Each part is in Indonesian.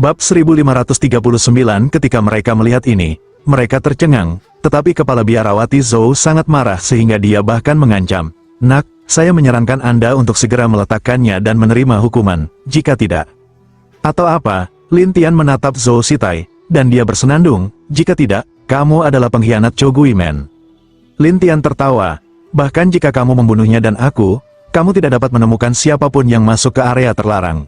Bab 1539. Ketika mereka melihat ini, mereka tercengang, tetapi kepala biarawati Zhou sangat marah sehingga dia bahkan mengancam, "Nak, saya menyarankan Anda untuk segera meletakkannya dan menerima hukuman, jika tidak." "Atau apa?" Lin Tian menatap Zhou Sitai, dan dia bersenandung, "Jika tidak, kamu adalah pengkhianat Choguimen." Lin Tian tertawa, "Bahkan jika kamu membunuhnya dan aku, kamu tidak dapat menemukan siapapun yang masuk ke area terlarang."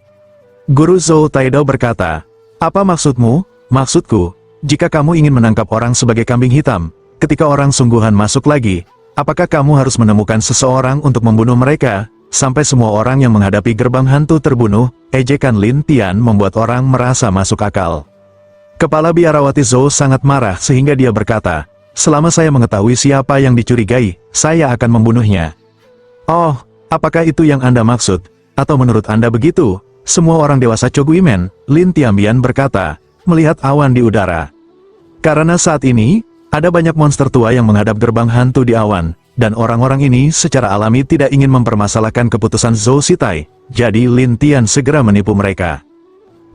Guru Zhou Taidao berkata, "Apa maksudmu?" "Maksudku, jika kamu ingin menangkap orang sebagai kambing hitam, ketika orang sungguhan masuk lagi, apakah kamu harus menemukan seseorang untuk membunuh mereka, sampai semua orang yang menghadapi gerbang hantu terbunuh?" Ejekan Lin Tian membuat orang merasa masuk akal. Kepala biarawati Zhou sangat marah sehingga dia berkata, "Selama saya mengetahui siapa yang dicurigai, saya akan membunuhnya." "Oh, apakah itu yang Anda maksud? Atau menurut Anda begitu semua orang dewasa Choguimen?" Lin Tianbian berkata, melihat awan di udara. Karena saat ini, ada banyak monster tua yang menghadap gerbang hantu di awan, dan orang-orang ini secara alami tidak ingin mempermasalahkan keputusan Zhou Sitai, jadi Lin Tian segera menipu mereka.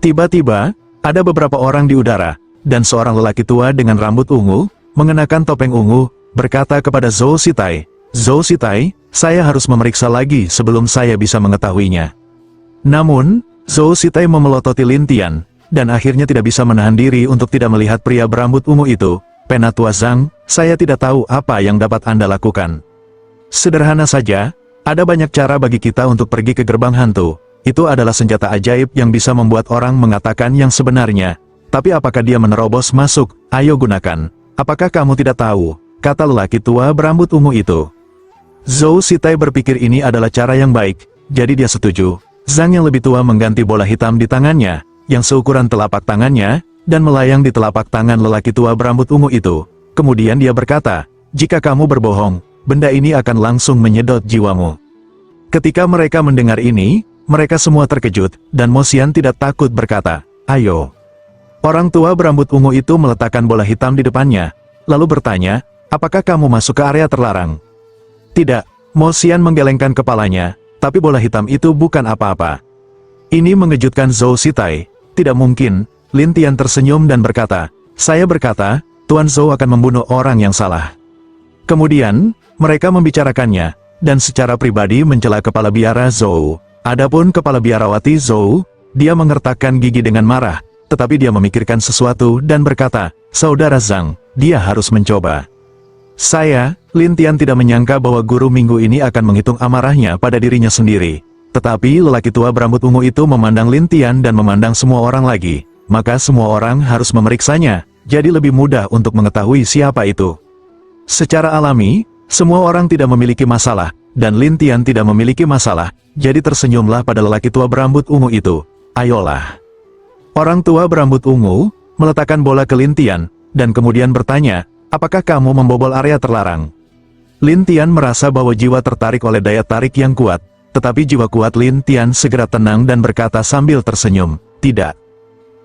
Tiba-tiba, ada beberapa orang di udara, dan seorang lelaki tua dengan rambut ungu, mengenakan topeng ungu, berkata kepada Zhou Sitai, "Zhou Sitai, saya harus memeriksa lagi sebelum saya bisa mengetahuinya." Namun, Zhou Sitai memelototi Lin Tian, dan akhirnya tidak bisa menahan diri untuk tidak melihat pria berambut ungu itu. "Penatua Zhang, saya tidak tahu apa yang dapat Anda lakukan." "Sederhana saja, ada banyak cara bagi kita untuk pergi ke gerbang hantu. Itu adalah senjata ajaib yang bisa membuat orang mengatakan yang sebenarnya. Tapi apakah dia menerobos masuk? Ayo gunakan." "Apakah kamu tidak tahu?" kata lelaki tua berambut ungu itu. Zhou Sitai berpikir ini adalah cara yang baik, jadi dia setuju. Zhang yang lebih tua mengganti bola hitam di tangannya, yang seukuran telapak tangannya, dan melayang di telapak tangan lelaki tua berambut ungu itu. Kemudian dia berkata, "Jika kamu berbohong, benda ini akan langsung menyedot jiwamu." Ketika mereka mendengar ini, mereka semua terkejut, dan Mo Xian tidak takut berkata, "Ayo." Orang tua berambut ungu itu meletakkan bola hitam di depannya, lalu bertanya, "Apakah kamu masuk ke area terlarang?" "Tidak." Mo Xian menggelengkan kepalanya, tapi bola hitam itu bukan apa-apa. Ini mengejutkan Zhou Sitai. "Tidak mungkin." Lin Tian tersenyum dan berkata, "Saya berkata, Tuan Zhou akan membunuh orang yang salah." Kemudian, mereka membicarakannya, dan secara pribadi mencela kepala biara Zhou. Adapun kepala biarawati Zhou, dia mengertakkan gigi dengan marah, tetapi dia memikirkan sesuatu dan berkata, "Saudara Zhang, dia harus mencoba." Lin Tian tidak menyangka bahwa guru minggu ini akan menghitung amarahnya pada dirinya sendiri. Tetapi lelaki tua berambut ungu itu memandang Lin Tian dan memandang semua orang lagi, maka semua orang harus memeriksanya, jadi lebih mudah untuk mengetahui siapa itu. Secara alami, semua orang tidak memiliki masalah, dan Lin Tian tidak memiliki masalah, jadi tersenyumlah pada lelaki tua berambut ungu itu. "Ayolah." Orang tua berambut ungu meletakkan bola ke Lin Tian, dan kemudian bertanya, "Apakah kamu membobol area terlarang?" Lin Tian merasa bahwa jiwa tertarik oleh daya tarik yang kuat, tetapi jiwa kuat Lin Tian segera tenang dan berkata sambil tersenyum, "Tidak."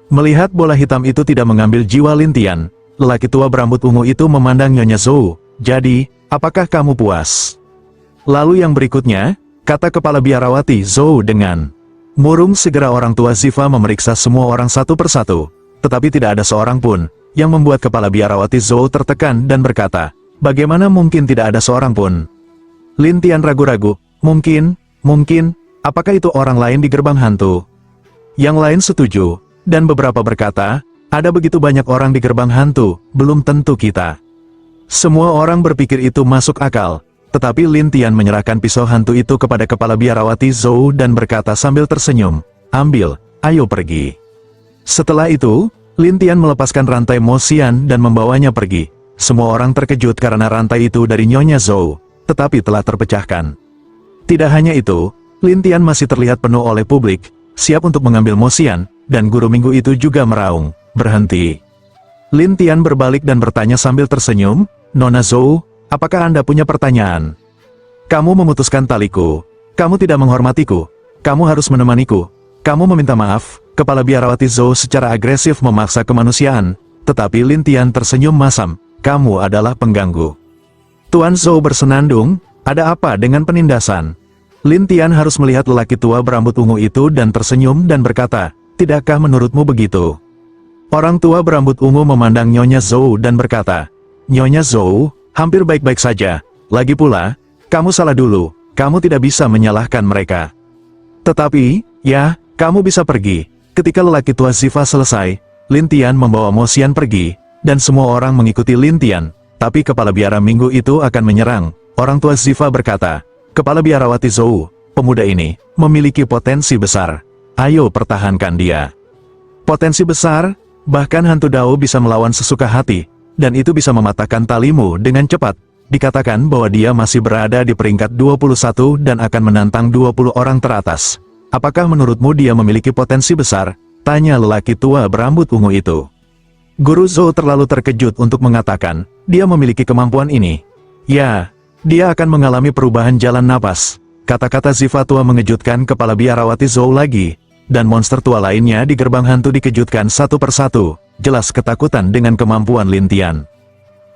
Melihat bola hitam itu tidak mengambil jiwa Lin Tian, lelaki tua berambut ungu itu memandang Nyonya Zhou, "Jadi, apakah kamu puas?" Lalu yang berikutnya, kata kepala biarawati Zhou dengan murung. Segera orang tua Ziva memeriksa semua orang satu persatu, tetapi tidak ada seorang pun yang membuat kepala biarawati Zhou tertekan dan berkata, "Bagaimana mungkin tidak ada seorang pun?" Lin Tian ragu-ragu, mungkin, apakah itu orang lain di gerbang hantu?" Yang lain setuju, dan beberapa berkata, "Ada begitu banyak orang di gerbang hantu, belum tentu kita." Semua orang berpikir itu masuk akal, tetapi Lin Tian menyerahkan pisau hantu itu kepada kepala biarawati Zhou dan berkata sambil tersenyum, "Ambil, ayo pergi." Setelah itu, Lin Tian melepaskan rantai Mo Xian dan membawanya pergi. Semua orang terkejut karena rantai itu dari Nyonya Zhou, tetapi telah terpecahkan. Tidak hanya itu, Lin Tian masih terlihat penuh oleh publik, siap untuk mengambil Mo Xian, dan guru minggu itu juga meraung, "Berhenti." Lin Tian berbalik dan bertanya sambil tersenyum, "Nona Zhou, apakah Anda punya pertanyaan?" "Kamu memutuskan taliku. Kamu tidak menghormatiku. Kamu harus menemaniku. Kamu meminta maaf." Kepala biarawati Zhou secara agresif memaksa kemanusiaan, tetapi Lin Tian tersenyum masam, "Kamu adalah pengganggu." Tuan Zhou bersenandung, "Ada apa dengan penindasan?" Lin Tian harus melihat lelaki tua berambut ungu itu dan tersenyum dan berkata, Tidakkah menurutmu begitu? Orang tua berambut ungu memandang Nyonya Zhou dan berkata, Nyonya Zhou, hampir baik-baik saja. Lagi pula, kamu salah dulu, kamu tidak bisa menyalahkan mereka. Tetapi, ya, kamu bisa pergi. Ketika lelaki tua Ziva selesai, Lin Tian membawa Mo Xian pergi, dan semua orang mengikuti Lin Tian. Tapi kepala biara minggu itu akan menyerang. Orang tua Ziva berkata, Kepala biarawati Zhou, pemuda ini memiliki potensi besar. Ayo pertahankan dia. Potensi besar, bahkan hantu Dao bisa melawan sesuka hati, dan itu bisa mematahkan talimu dengan cepat. Dikatakan bahwa dia masih berada di peringkat 21 dan akan menantang 20 orang teratas. Apakah menurutmu dia memiliki potensi besar? Tanya lelaki tua berambut ungu itu. Guru Zhou terlalu terkejut untuk mengatakan, dia memiliki kemampuan ini. Ya, dia akan mengalami perubahan jalan napas. Kata-kata Ziva tua mengejutkan kepala biarawati Zhou lagi, dan monster tua lainnya di gerbang hantu dikejutkan satu persatu, jelas ketakutan dengan kemampuan Lin Tian.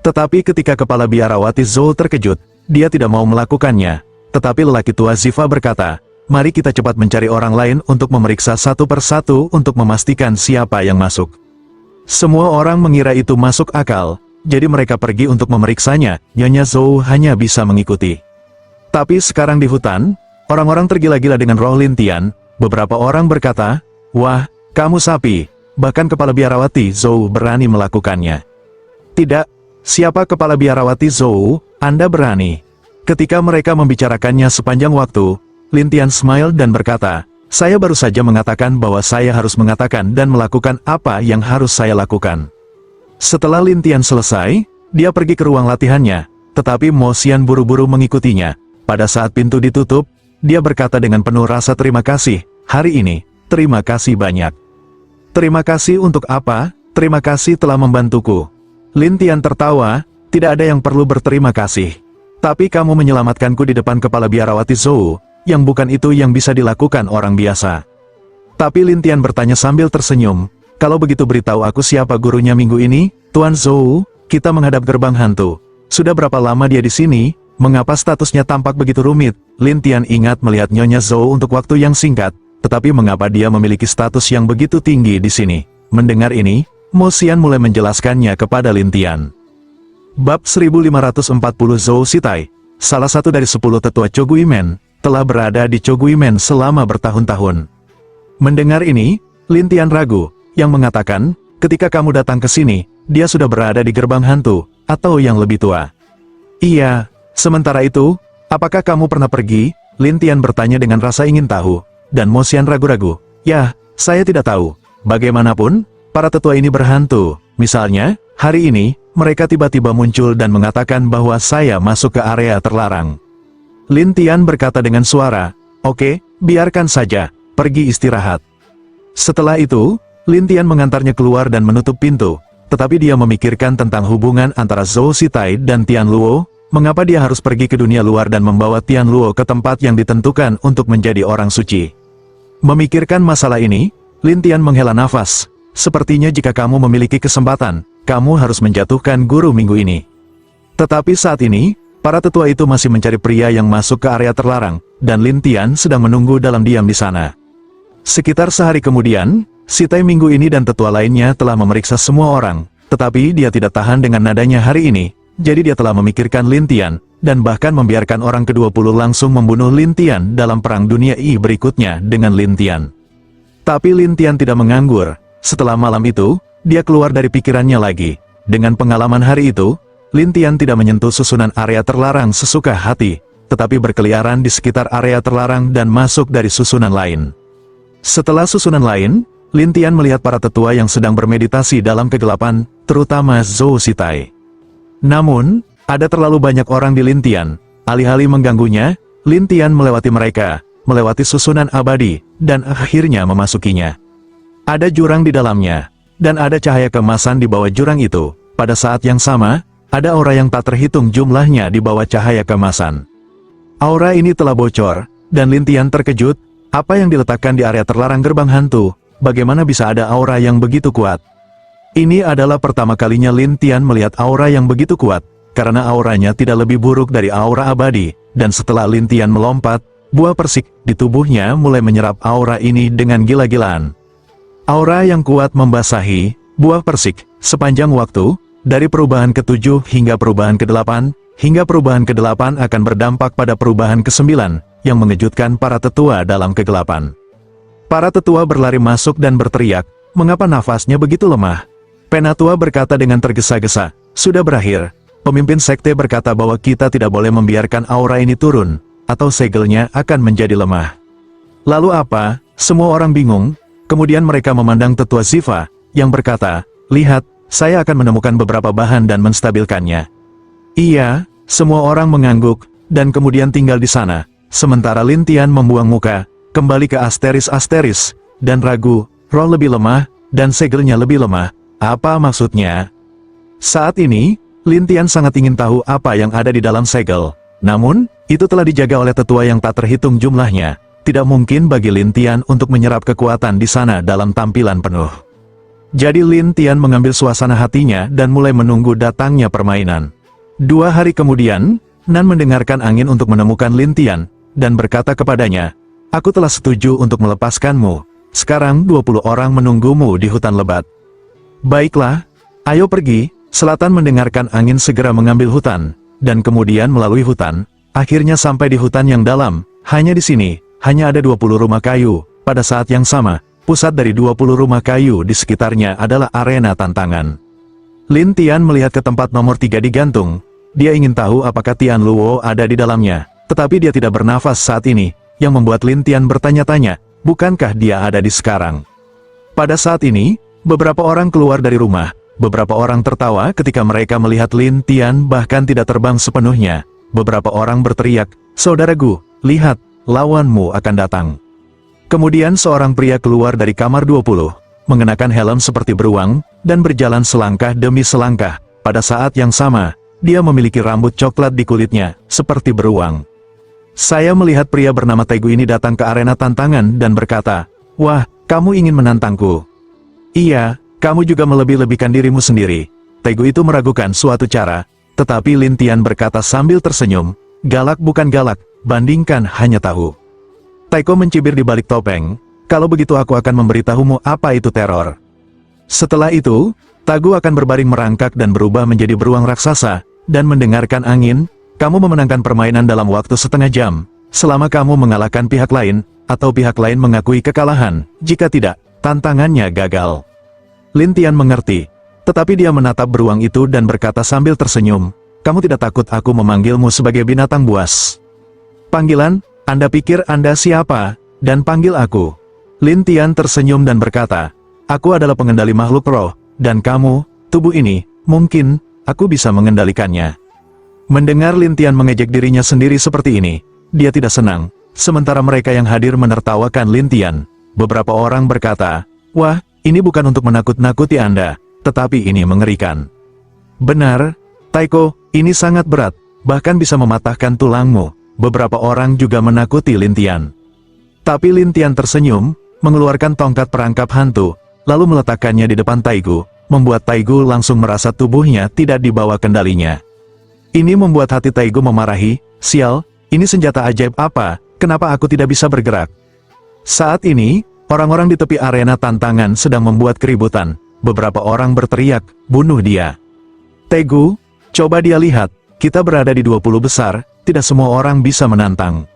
Tetapi ketika kepala biarawati Zhou terkejut, dia tidak mau melakukannya. Tetapi lelaki tua Ziva berkata, mari kita cepat mencari orang lain untuk memeriksa satu persatu untuk memastikan siapa yang masuk. Semua orang mengira itu masuk akal, jadi mereka pergi untuk memeriksanya. Nyonya Zhou hanya bisa mengikuti. Tapi sekarang di hutan, orang-orang tergila-gila dengan roh Lin Tian. Beberapa orang berkata, wah, kamu sapi. Bahkan kepala biarawati Zhou berani melakukannya. Tidak, siapa kepala biarawati Zhou, Anda berani. Ketika mereka membicarakannya sepanjang waktu, Lin Tian smile dan berkata, saya baru saja mengatakan bahwa saya harus mengatakan dan melakukan apa yang harus saya lakukan. Setelah Lin Tian selesai, dia pergi ke ruang latihannya, tetapi Mo Xian buru-buru mengikutinya. Pada saat pintu ditutup, dia berkata dengan penuh rasa terima kasih, hari ini, terima kasih banyak. Terima kasih untuk apa? Terima kasih telah membantuku. Lin Tian tertawa, tidak ada yang perlu berterima kasih. Tapi kamu menyelamatkanku di depan kepala biarawati Zhou, yang bukan itu yang bisa dilakukan orang biasa. Tapi Lin Tian bertanya sambil tersenyum, kalau begitu beritahu aku siapa gurunya minggu ini, Tuan Zhou, kita menghadap gerbang hantu. Sudah berapa lama dia di sini? Mengapa statusnya tampak begitu rumit? Lin Tian ingat melihat Nyonya Zhou untuk waktu yang singkat, tetapi mengapa dia memiliki status yang begitu tinggi di sini? Mendengar ini, Mo Xian mulai menjelaskannya kepada Lin Tian. Bab 1540 Zhou Sitai, salah satu dari 10 tetua Choguimen, telah berada di Choguimen selama bertahun-tahun. Mendengar ini, Lin Tian ragu, yang mengatakan, ketika kamu datang ke sini, dia sudah berada di gerbang hantu, atau yang lebih tua. Iya, sementara itu, apakah kamu pernah pergi? Lin Tian bertanya dengan rasa ingin tahu, dan Mo Xian ragu-ragu. Ya, saya tidak tahu. Bagaimanapun, para tetua ini berhantu. Misalnya, hari ini, mereka tiba-tiba muncul dan mengatakan bahwa saya masuk ke area terlarang. Lin Tian berkata dengan suara, oke, biarkan saja, pergi istirahat. Setelah itu, Lin Tian mengantarnya keluar dan menutup pintu, tetapi dia memikirkan tentang hubungan antara Zhou Sitai dan Tian Luo, mengapa dia harus pergi ke dunia luar dan membawa Tian Luo ke tempat yang ditentukan untuk menjadi orang suci. Memikirkan masalah ini, Lin Tian menghela nafas, sepertinya jika kamu memiliki kesempatan, kamu harus menjatuhkan guru minggu ini. Tetapi saat ini, para tetua itu masih mencari pria yang masuk ke area terlarang, dan Lin Tian sedang menunggu dalam diam di sana. Sekitar sehari kemudian, Sitai minggu ini dan tetua lainnya telah memeriksa semua orang, tetapi dia tidak tahan dengan nadanya hari ini, jadi dia telah memikirkan Lin Tian, dan bahkan membiarkan orang ke-20 langsung membunuh Lin Tian dalam perang dunia I berikutnya dengan Lin Tian. Tapi Lin Tian tidak menganggur, setelah malam itu, dia keluar dari pikirannya lagi. Dengan pengalaman hari itu, Lin Tian tidak menyentuh susunan area terlarang sesuka hati, tetapi berkeliaran di sekitar area terlarang dan masuk dari susunan lain. Setelah susunan lain, Lin Tian melihat para tetua yang sedang bermeditasi dalam kegelapan, terutama Zhou Sitai. Namun, ada terlalu banyak orang di Lin Tian, alih-alih mengganggunya, Lin Tian melewati mereka, melewati susunan abadi, dan akhirnya memasukinya. Ada jurang di dalamnya, dan ada cahaya keemasan di bawah jurang itu. Pada saat yang sama, ada aura yang tak terhitung jumlahnya di bawah cahaya keemasan. Aura ini telah bocor, dan Lin Tian terkejut, apa yang diletakkan di area terlarang gerbang hantu, bagaimana bisa ada aura yang begitu kuat? Ini adalah pertama kalinya Lin Tian melihat aura yang begitu kuat, karena auranya tidak lebih buruk dari aura abadi, dan setelah Lin Tian melompat, buah persik di tubuhnya mulai menyerap aura ini dengan gila-gilaan. Aura yang kuat membasahi buah persik sepanjang waktu, dari perubahan ke-7 hingga perubahan ke-8, hingga perubahan ke-8 akan berdampak pada perubahan ke-9, yang mengejutkan para tetua dalam kegelapan. Para tetua berlari masuk dan berteriak, "Mengapa nafasnya begitu lemah?" Penatua berkata dengan tergesa-gesa, "Sudah berakhir." Pemimpin sekte berkata bahwa kita tidak boleh membiarkan aura ini turun, atau segelnya akan menjadi lemah. Lalu apa? Semua orang bingung. Kemudian mereka memandang tetua Ziva, yang berkata, "Lihat, saya akan menemukan beberapa bahan dan menstabilkannya." Iya, semua orang mengangguk, dan kemudian tinggal di sana, sementara Lin Tian membuang muka, kembali ke asteris-asteris, dan ragu, roh lebih lemah, dan segelnya lebih lemah. Apa maksudnya? Saat ini, Lin Tian sangat ingin tahu apa yang ada di dalam segel. Namun, itu telah dijaga oleh tetua yang tak terhitung jumlahnya. Tidak mungkin bagi Lin Tian untuk menyerap kekuatan di sana dalam tampilan penuh. Jadi Lin Tian mengambil suasana hatinya dan mulai menunggu datangnya permainan. 2 hari kemudian, Nan mendengarkan angin untuk menemukan Lin Tian, dan berkata kepadanya, "Aku telah setuju untuk melepaskanmu. Sekarang 20 orang menunggumu di hutan lebat." "Baiklah, ayo pergi." Selatan mendengarkan angin segera mengambil hutan, dan kemudian melalui hutan, akhirnya sampai di hutan yang dalam. Hanya di sini, hanya ada 20 rumah kayu. Pada saat yang sama, pusat dari 20 rumah kayu di sekitarnya adalah arena tantangan. Lin Tian melihat ke tempat nomor 3 digantung. Dia ingin tahu apakah Tian Luo ada di dalamnya, tetapi dia tidak bernafas saat ini, yang membuat Lin Tian bertanya-tanya, bukankah dia ada di sekarang? Pada saat ini, beberapa orang keluar dari rumah. Beberapa orang tertawa ketika mereka melihat Lin Tian bahkan tidak terbang sepenuhnya. Beberapa orang berteriak, "Saudaraku, lihat, lawanmu akan datang." Kemudian seorang pria keluar dari kamar 20, mengenakan helm seperti beruang, dan berjalan selangkah demi selangkah. Pada saat yang sama, dia memiliki rambut coklat di kulitnya, seperti beruang. Saya melihat pria bernama Tegu ini datang ke arena tantangan dan berkata, "Wah, kamu ingin menantangku?" "Iya. Kamu juga melebih-lebihkan dirimu sendiri." Tegu itu meragukan suatu cara, tetapi Lin Tian berkata sambil tersenyum, "Galak bukan galak, bandingkan hanya tahu." Taiko mencibir di balik topeng, "Kalau begitu aku akan memberitahumu apa itu teror." Setelah itu, Tagu akan berbaring merangkak dan berubah menjadi beruang raksasa, dan mendengarkan angin, "Kamu memenangkan permainan dalam waktu setengah jam, selama kamu mengalahkan pihak lain, atau pihak lain mengakui kekalahan. Jika tidak, tantangannya gagal." Lin Tian mengerti, tetapi dia menatap beruang itu dan berkata sambil tersenyum, "Kamu tidak takut aku memanggilmu sebagai binatang buas?" "Panggilan? Anda pikir Anda siapa? Dan panggil aku?" Lin Tian tersenyum dan berkata, "Aku adalah pengendali makhluk roh, dan kamu, tubuh ini, mungkin, aku bisa mengendalikannya." Mendengar Lin Tian mengejek dirinya sendiri seperti ini, dia tidak senang, sementara mereka yang hadir menertawakan Lin Tian. Beberapa orang berkata, "Wah, ini bukan untuk menakut-nakuti Anda, tetapi ini mengerikan." "Benar, Taiko, ini sangat berat, bahkan bisa mematahkan tulangmu." Beberapa orang juga menakuti Lin Tian. Tapi Lin Tian tersenyum, mengeluarkan tongkat perangkap hantu, lalu meletakkannya di depan Taigu, membuat Taigu langsung merasa tubuhnya tidak dibawa kendalinya. Ini membuat hati Taigu memarahi, "Sial, ini senjata ajaib apa, kenapa aku tidak bisa bergerak?" Saat ini, orang-orang di tepi arena tantangan sedang membuat keributan. Beberapa orang berteriak, "Bunuh dia!" "Tegu, coba dia lihat, kita berada di 20 besar, tidak semua orang bisa menantang."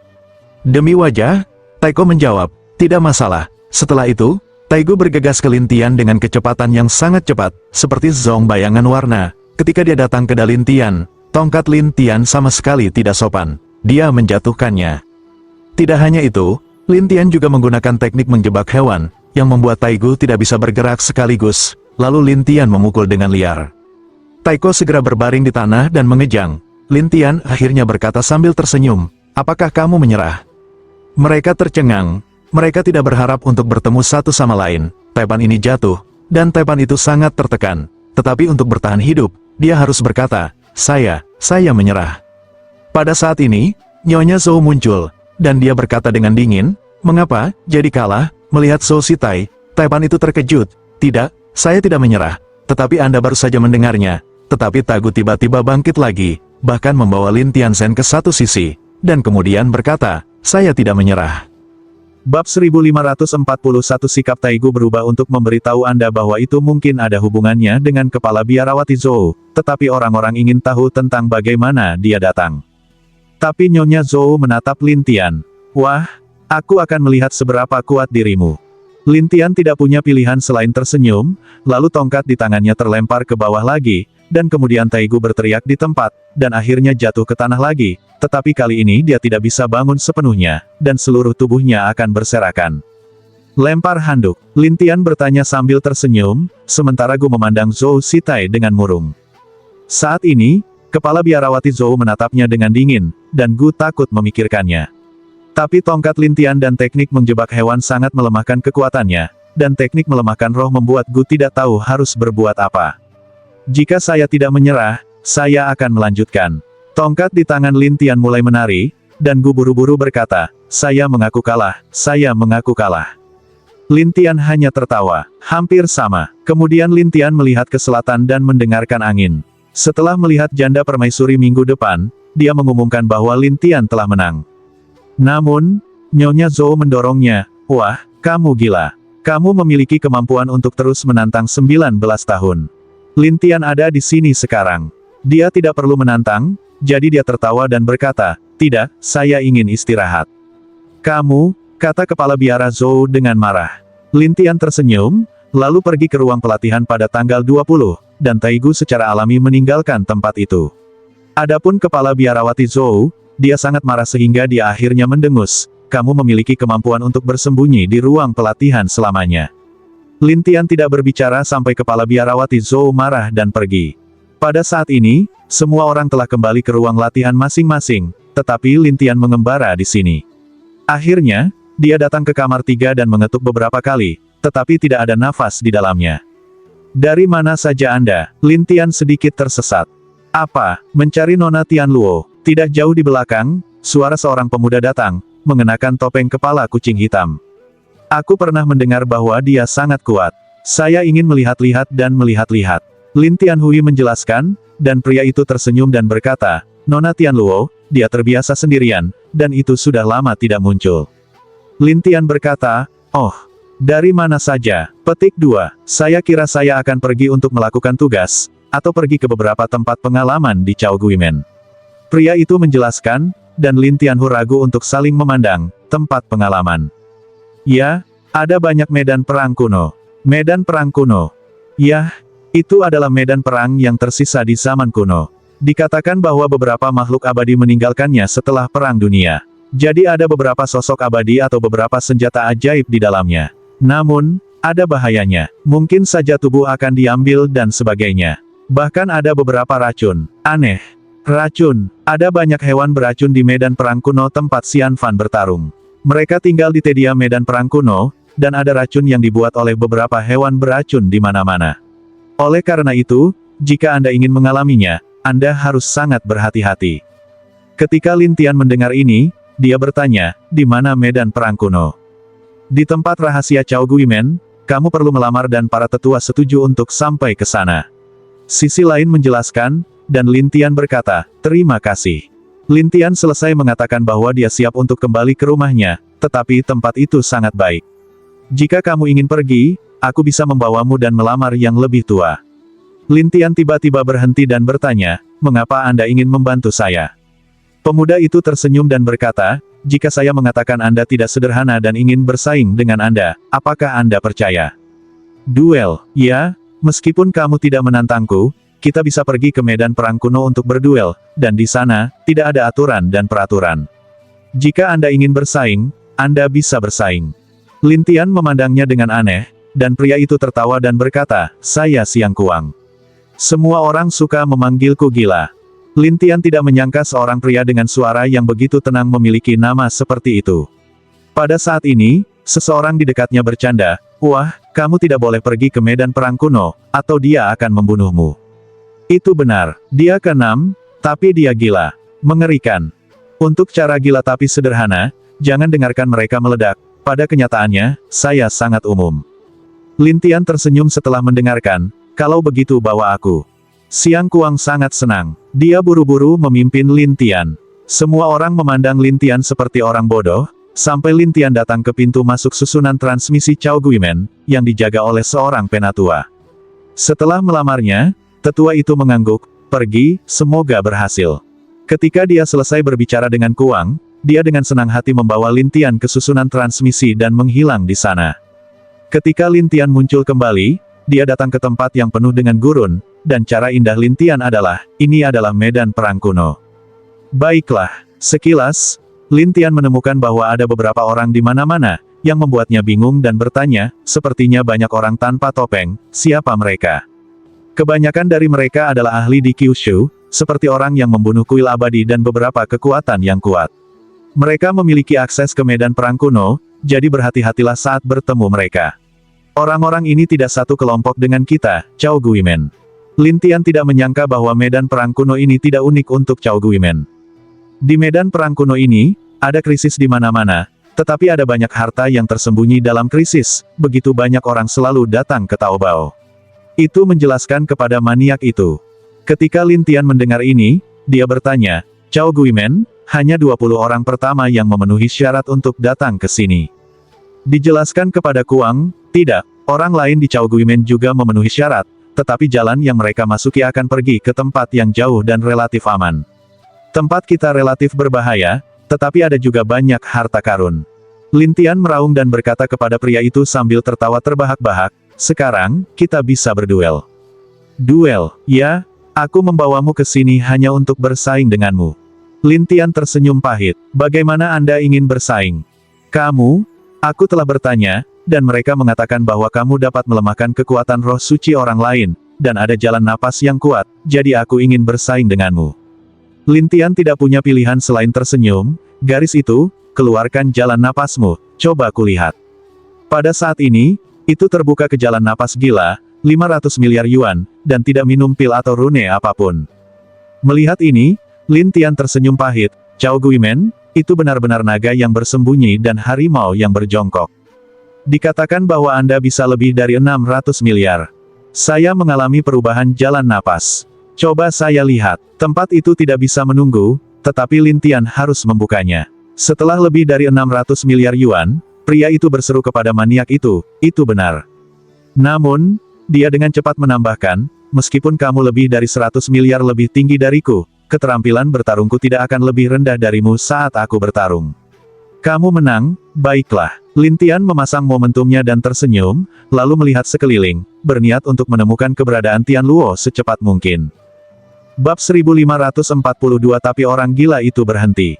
Demi wajah, Taiko menjawab, "Tidak masalah." Setelah itu, Taigu bergegas ke Lin Tian dengan kecepatan yang sangat cepat, seperti zong bayangan warna. Ketika dia datang ke Lin Tian, tongkat Lin Tian sama sekali tidak sopan. Dia menjatuhkannya. Tidak hanya itu, Lin Tian juga menggunakan teknik menjebak hewan, yang membuat Taigu tidak bisa bergerak sekaligus, lalu Lin Tian memukul dengan liar. Taiko segera berbaring di tanah dan mengejang. Lin Tian akhirnya berkata sambil tersenyum, "Apakah kamu menyerah?" Mereka tercengang, mereka tidak berharap untuk bertemu satu sama lain. Taipan ini jatuh, dan Taipan itu sangat tertekan. Tetapi untuk bertahan hidup, dia harus berkata, saya menyerah." Pada saat ini, Nyonya Zhou muncul, dan dia berkata dengan dingin, "Mengapa, jadi kalah?" Melihat Zhou Sitai, Taipan itu terkejut, "Tidak, saya tidak menyerah, tetapi Anda baru saja mendengarnya." Tetapi Tagu tiba-tiba bangkit lagi, bahkan membawa Lin Tianzhen ke satu sisi, dan kemudian berkata, "Saya tidak menyerah." Bab 1541 sikap Taigu berubah untuk memberitahu Anda bahwa itu mungkin ada hubungannya dengan kepala biarawati Zhou, tetapi orang-orang ingin tahu tentang bagaimana dia datang. Tapi Nyonya Zhou menatap Lin Tian. Wah, aku akan melihat seberapa kuat dirimu. Lin Tian tidak punya pilihan selain tersenyum, lalu tongkat di tangannya terlempar ke bawah lagi, dan kemudian Taigu berteriak di tempat, dan akhirnya jatuh ke tanah lagi, tetapi kali ini dia tidak bisa bangun sepenuhnya, dan seluruh tubuhnya akan berserakan. Lempar handuk, Lin Tian bertanya sambil tersenyum, sementara Gu memandang Zhou Sitai dengan murung. Saat ini, kepala biarawati Zhou menatapnya dengan dingin, dan Gu takut memikirkannya. Tapi tongkat Lin Tian dan teknik menjebak hewan sangat melemahkan kekuatannya, dan teknik melemahkan roh membuat Gu tidak tahu harus berbuat apa. Jika saya tidak menyerah, saya akan melanjutkan. Tongkat di tangan Lin Tian mulai menari, dan Gu buru-buru berkata, saya mengaku kalah, saya mengaku kalah. Lin Tian hanya tertawa, hampir sama. Kemudian Lin Tian melihat ke selatan dan mendengarkan angin. Setelah melihat janda permaisuri minggu depan, dia mengumumkan bahwa Lin Tian telah menang. Namun, Nyonya Zhou mendorongnya, wah, kamu gila. Kamu memiliki kemampuan untuk terus menantang 19 tahun. Lin Tian ada di sini sekarang. Dia tidak perlu menantang, jadi dia tertawa dan berkata, tidak, saya ingin istirahat. Kamu, kata kepala biara Zhou dengan marah. Lin Tian tersenyum, lalu pergi ke ruang pelatihan pada tanggal 20, dan Taigu secara alami meninggalkan tempat itu. Adapun kepala biarawati Zhou, dia sangat marah sehingga dia akhirnya mendengus, kamu memiliki kemampuan untuk bersembunyi di ruang pelatihan selamanya. Lin Tian tidak berbicara sampai kepala biarawati Zhou marah dan pergi. Pada saat ini, semua orang telah kembali ke ruang latihan masing-masing, tetapi Lin Tian mengembara di sini. Akhirnya, dia datang ke kamar 3 dan mengetuk beberapa kali, tetapi tidak ada nafas di dalamnya. Dari mana saja Anda? Lin Tian sedikit tersesat. Apa, mencari Nona Tian Luo? Tidak jauh di belakang, suara seorang pemuda datang, mengenakan topeng kepala kucing hitam. Aku pernah mendengar bahwa dia sangat kuat. Saya ingin melihat-lihat dan melihat-lihat. Lin Tianhui menjelaskan, dan pria itu tersenyum dan berkata, Nona Tian Luo, dia terbiasa sendirian, dan itu sudah lama tidak muncul. Lin Tian berkata, oh, dari mana saja? Petik 2, saya kira saya akan pergi untuk melakukan tugas, atau pergi ke beberapa tempat pengalaman di Chao Guimen. Pria itu menjelaskan, dan Lin Tianhu ragu untuk saling memandang, tempat pengalaman. Ya, ada banyak medan perang kuno. Medan perang kuno. Ya, itu adalah medan perang yang tersisa di zaman kuno. Dikatakan bahwa beberapa makhluk abadi meninggalkannya setelah Perang Dunia. Jadi ada beberapa sosok abadi atau beberapa senjata ajaib di dalamnya. Namun, ada bahayanya. Mungkin saja tubuh akan diambil dan sebagainya. Bahkan ada beberapa racun. Aneh. Racun. Ada banyak hewan beracun di medan perang kuno tempat Xian Fan bertarung. Mereka tinggal di tedia medan perang kuno, dan ada racun yang dibuat oleh beberapa hewan beracun di mana-mana. Oleh karena itu, jika Anda ingin mengalaminya, Anda harus sangat berhati-hati. Ketika Lin Tian mendengar ini, dia bertanya, di mana medan perang kuno? Di tempat rahasia Chao Guimen, kamu perlu melamar dan para tetua setuju untuk sampai ke sana. Sisi lain menjelaskan, dan Lin Tian berkata, terima kasih. Lin Tian selesai mengatakan bahwa dia siap untuk kembali ke rumahnya, tetapi tempat itu sangat baik. Jika kamu ingin pergi, aku bisa membawamu dan melamar yang lebih tua. Lin Tian tiba-tiba berhenti dan bertanya, mengapa Anda ingin membantu saya? Pemuda itu tersenyum dan berkata, jika saya mengatakan Anda tidak sederhana dan ingin bersaing dengan Anda, apakah Anda percaya? Duel, ya, meskipun kamu tidak menantangku, kita bisa pergi ke medan perang kuno untuk berduel, dan di sana, tidak ada aturan dan peraturan. Jika Anda ingin bersaing, Anda bisa bersaing. Lin Tian memandangnya dengan aneh, dan pria itu tertawa dan berkata, saya Siang Kuang. Semua orang suka memanggilku gila. Lin Tian tidak menyangka seorang pria dengan suara yang begitu tenang memiliki nama seperti itu. Pada saat ini, seseorang di dekatnya bercanda, wah, kamu tidak boleh pergi ke medan perang kuno, atau dia akan membunuhmu. Itu benar, dia keenam, tapi dia gila. Mengerikan. Untuk cara gila tapi sederhana, jangan dengarkan mereka meledak, pada kenyataannya, saya sangat umum. Lin Tian tersenyum setelah mendengarkan, kalau begitu bawa aku. Siang Kuang sangat senang. Dia buru-buru memimpin Lin Tian. Semua orang memandang Lin Tian seperti orang bodoh, sampai Lin Tian datang ke pintu masuk susunan transmisi Chao Guimen, yang dijaga oleh seorang penatua. Setelah melamarnya, tetua itu mengangguk, "Pergi, semoga berhasil." Ketika dia selesai berbicara dengan Kuang, dia dengan senang hati membawa Lin Tian ke susunan transmisi dan menghilang di sana. Ketika Lin Tian muncul kembali, dia datang ke tempat yang penuh dengan gurun, dan cara indah Lin Tian adalah, ini adalah medan perang kuno. Baiklah, sekilas, Lin Tian menemukan bahwa ada beberapa orang di mana-mana, yang membuatnya bingung dan bertanya, sepertinya banyak orang tanpa topeng, siapa mereka? Kebanyakan dari mereka adalah ahli di Kyushu, seperti orang yang membunuh kuil abadi dan beberapa kekuatan yang kuat. Mereka memiliki akses ke medan perang kuno, jadi berhati-hatilah saat bertemu mereka. Orang-orang ini tidak satu kelompok dengan kita, Chao Guimen. Lin Tian tidak menyangka bahwa medan perang kuno ini tidak unik untuk Chao Guimen. Di medan perang kuno ini, ada krisis di mana-mana, tetapi ada banyak harta yang tersembunyi dalam krisis, begitu banyak orang selalu datang ke Taobao. Itu menjelaskan kepada maniak itu. Ketika Lin Tian mendengar ini, dia bertanya, "Chao Guimen, hanya 20 orang pertama yang memenuhi syarat untuk datang ke sini." Dijelaskan kepada Kuang, tidak, orang lain di Chao Guimen juga memenuhi syarat, tetapi jalan yang mereka masuki akan pergi ke tempat yang jauh dan relatif aman. Tempat kita relatif berbahaya, tetapi ada juga banyak harta karun. Lin Tian meraung dan berkata kepada pria itu sambil tertawa terbahak-bahak, "Sekarang, kita bisa berduel." "Duel, ya? Aku membawamu ke sini hanya untuk bersaing denganmu." Lin Tian tersenyum pahit, "Bagaimana Anda ingin bersaing?" "Kamu? Aku telah bertanya, dan mereka mengatakan bahwa kamu dapat melemahkan kekuatan roh suci orang lain, dan ada jalan napas yang kuat, jadi aku ingin bersaing denganmu." Lin Tian tidak punya pilihan selain tersenyum, "Garis itu, keluarkan jalan napasmu, coba kulihat." Pada saat ini, itu terbuka ke jalan napas gila, 500 miliar yuan, dan tidak minum pil atau rune apapun. Melihat ini, Lin Tian tersenyum pahit, "Chao Guimen, itu benar-benar naga yang bersembunyi dan harimau yang berjongkok. Dikatakan bahwa Anda bisa lebih dari 600 miliar. Saya mengalami perubahan jalan napas. Coba saya lihat." Tempat itu tidak bisa menunggu, tetapi Lin Tian harus membukanya. Setelah lebih dari 600 miliar yuan, pria itu berseru kepada maniak itu benar. Namun, dia dengan cepat menambahkan, "Meskipun kamu lebih dari 100 miliar lebih tinggi dariku, keterampilan bertarungku tidak akan lebih rendah darimu saat aku bertarung. Kamu menang, baiklah." Lin Tian memasang momentumnya dan tersenyum, lalu melihat sekeliling, berniat untuk menemukan keberadaan Tian Luo secepat mungkin. Bab 1542 Tapi orang gila itu berhenti.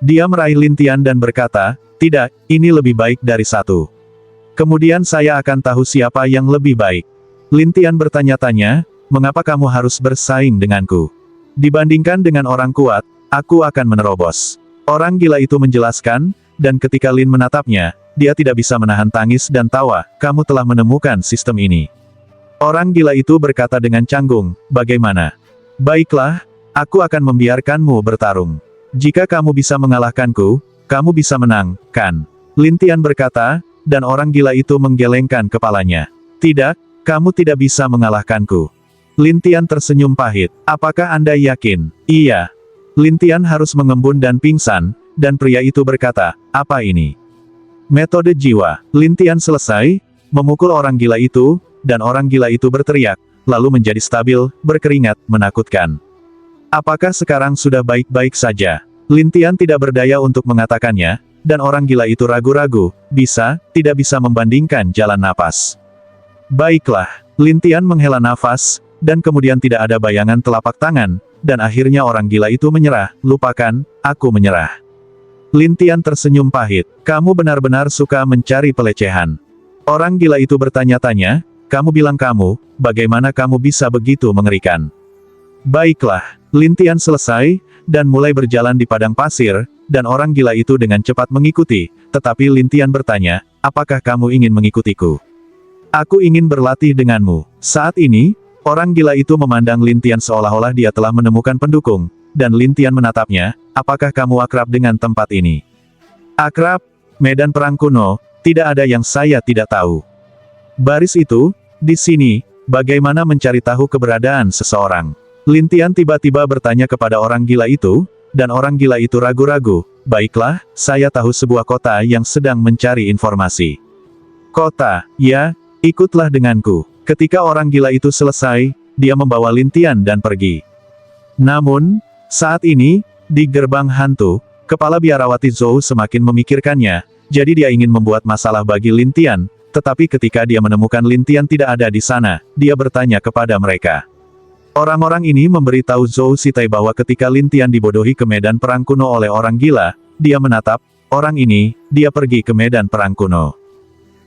Dia meraih Lin Tian dan berkata, "Tidak, ini lebih baik dari satu. Kemudian saya akan tahu siapa yang lebih baik." Lin Tian bertanya-tanya, "Mengapa kamu harus bersaing denganku? Dibandingkan dengan orang kuat, aku akan menerobos." Orang gila itu menjelaskan, dan ketika Lin menatapnya, dia tidak bisa menahan tangis dan tawa, "Kamu telah menemukan sistem ini." Orang gila itu berkata dengan canggung, "Bagaimana? Baiklah, aku akan membiarkanmu bertarung. Jika kamu bisa mengalahkanku, kamu bisa menang, kan?" Lin Tian berkata, dan orang gila itu menggelengkan kepalanya. "Tidak, kamu tidak bisa mengalahkanku." Lin Tian tersenyum pahit, "Apakah Anda yakin?" "Iya." Lin Tian harus mengembun dan pingsan, dan pria itu berkata, "Apa ini? Metode jiwa." Lin Tian selesai, memukul orang gila itu, dan orang gila itu berteriak, lalu menjadi stabil, berkeringat, menakutkan. "Apakah sekarang sudah baik-baik saja?" Lin Tian tidak berdaya untuk mengatakannya, dan orang gila itu ragu-ragu, tidak bisa membandingkan jalan napas. "Baiklah." Lin Tian menghela nafas, dan kemudian tidak ada bayangan telapak tangan, dan akhirnya orang gila itu menyerah, "Lupakan, aku menyerah." Lin Tian tersenyum pahit, "Kamu benar-benar suka mencari pelecehan." Orang gila itu bertanya-tanya, "Kamu bilang bagaimana kamu bisa begitu mengerikan?" Baiklah, Lin Tian selesai, dan mulai berjalan di padang pasir, dan orang gila itu dengan cepat mengikuti, tetapi Lin Tian bertanya, "Apakah kamu ingin mengikutiku? Aku ingin berlatih denganmu." Saat ini, orang gila itu memandang Lin Tian seolah-olah dia telah menemukan pendukung, dan Lin Tian menatapnya, "Apakah kamu akrab dengan tempat ini?" "Akrab? Medan perang kuno, tidak ada yang saya tidak tahu." "Baris itu, di sini, bagaimana mencari tahu keberadaan seseorang?" Lin Tian tiba-tiba bertanya kepada orang gila itu, dan orang gila itu ragu-ragu, baiklah, saya tahu sebuah kota yang sedang mencari informasi. Kota, ya, ikutlah denganku. Ketika orang gila itu selesai, dia membawa Lin Tian dan pergi. Namun, saat ini, di gerbang hantu, kepala biarawati Zhou semakin memikirkannya, jadi dia ingin membuat masalah bagi Lin Tian, tetapi ketika dia menemukan Lin Tian tidak ada di sana, dia bertanya kepada mereka. Orang-orang ini memberitahu Zhou Sitai bahwa ketika Lin Tian dibodohi ke medan perang kuno oleh orang gila, dia menatap orang ini, dia pergi ke medan perang kuno.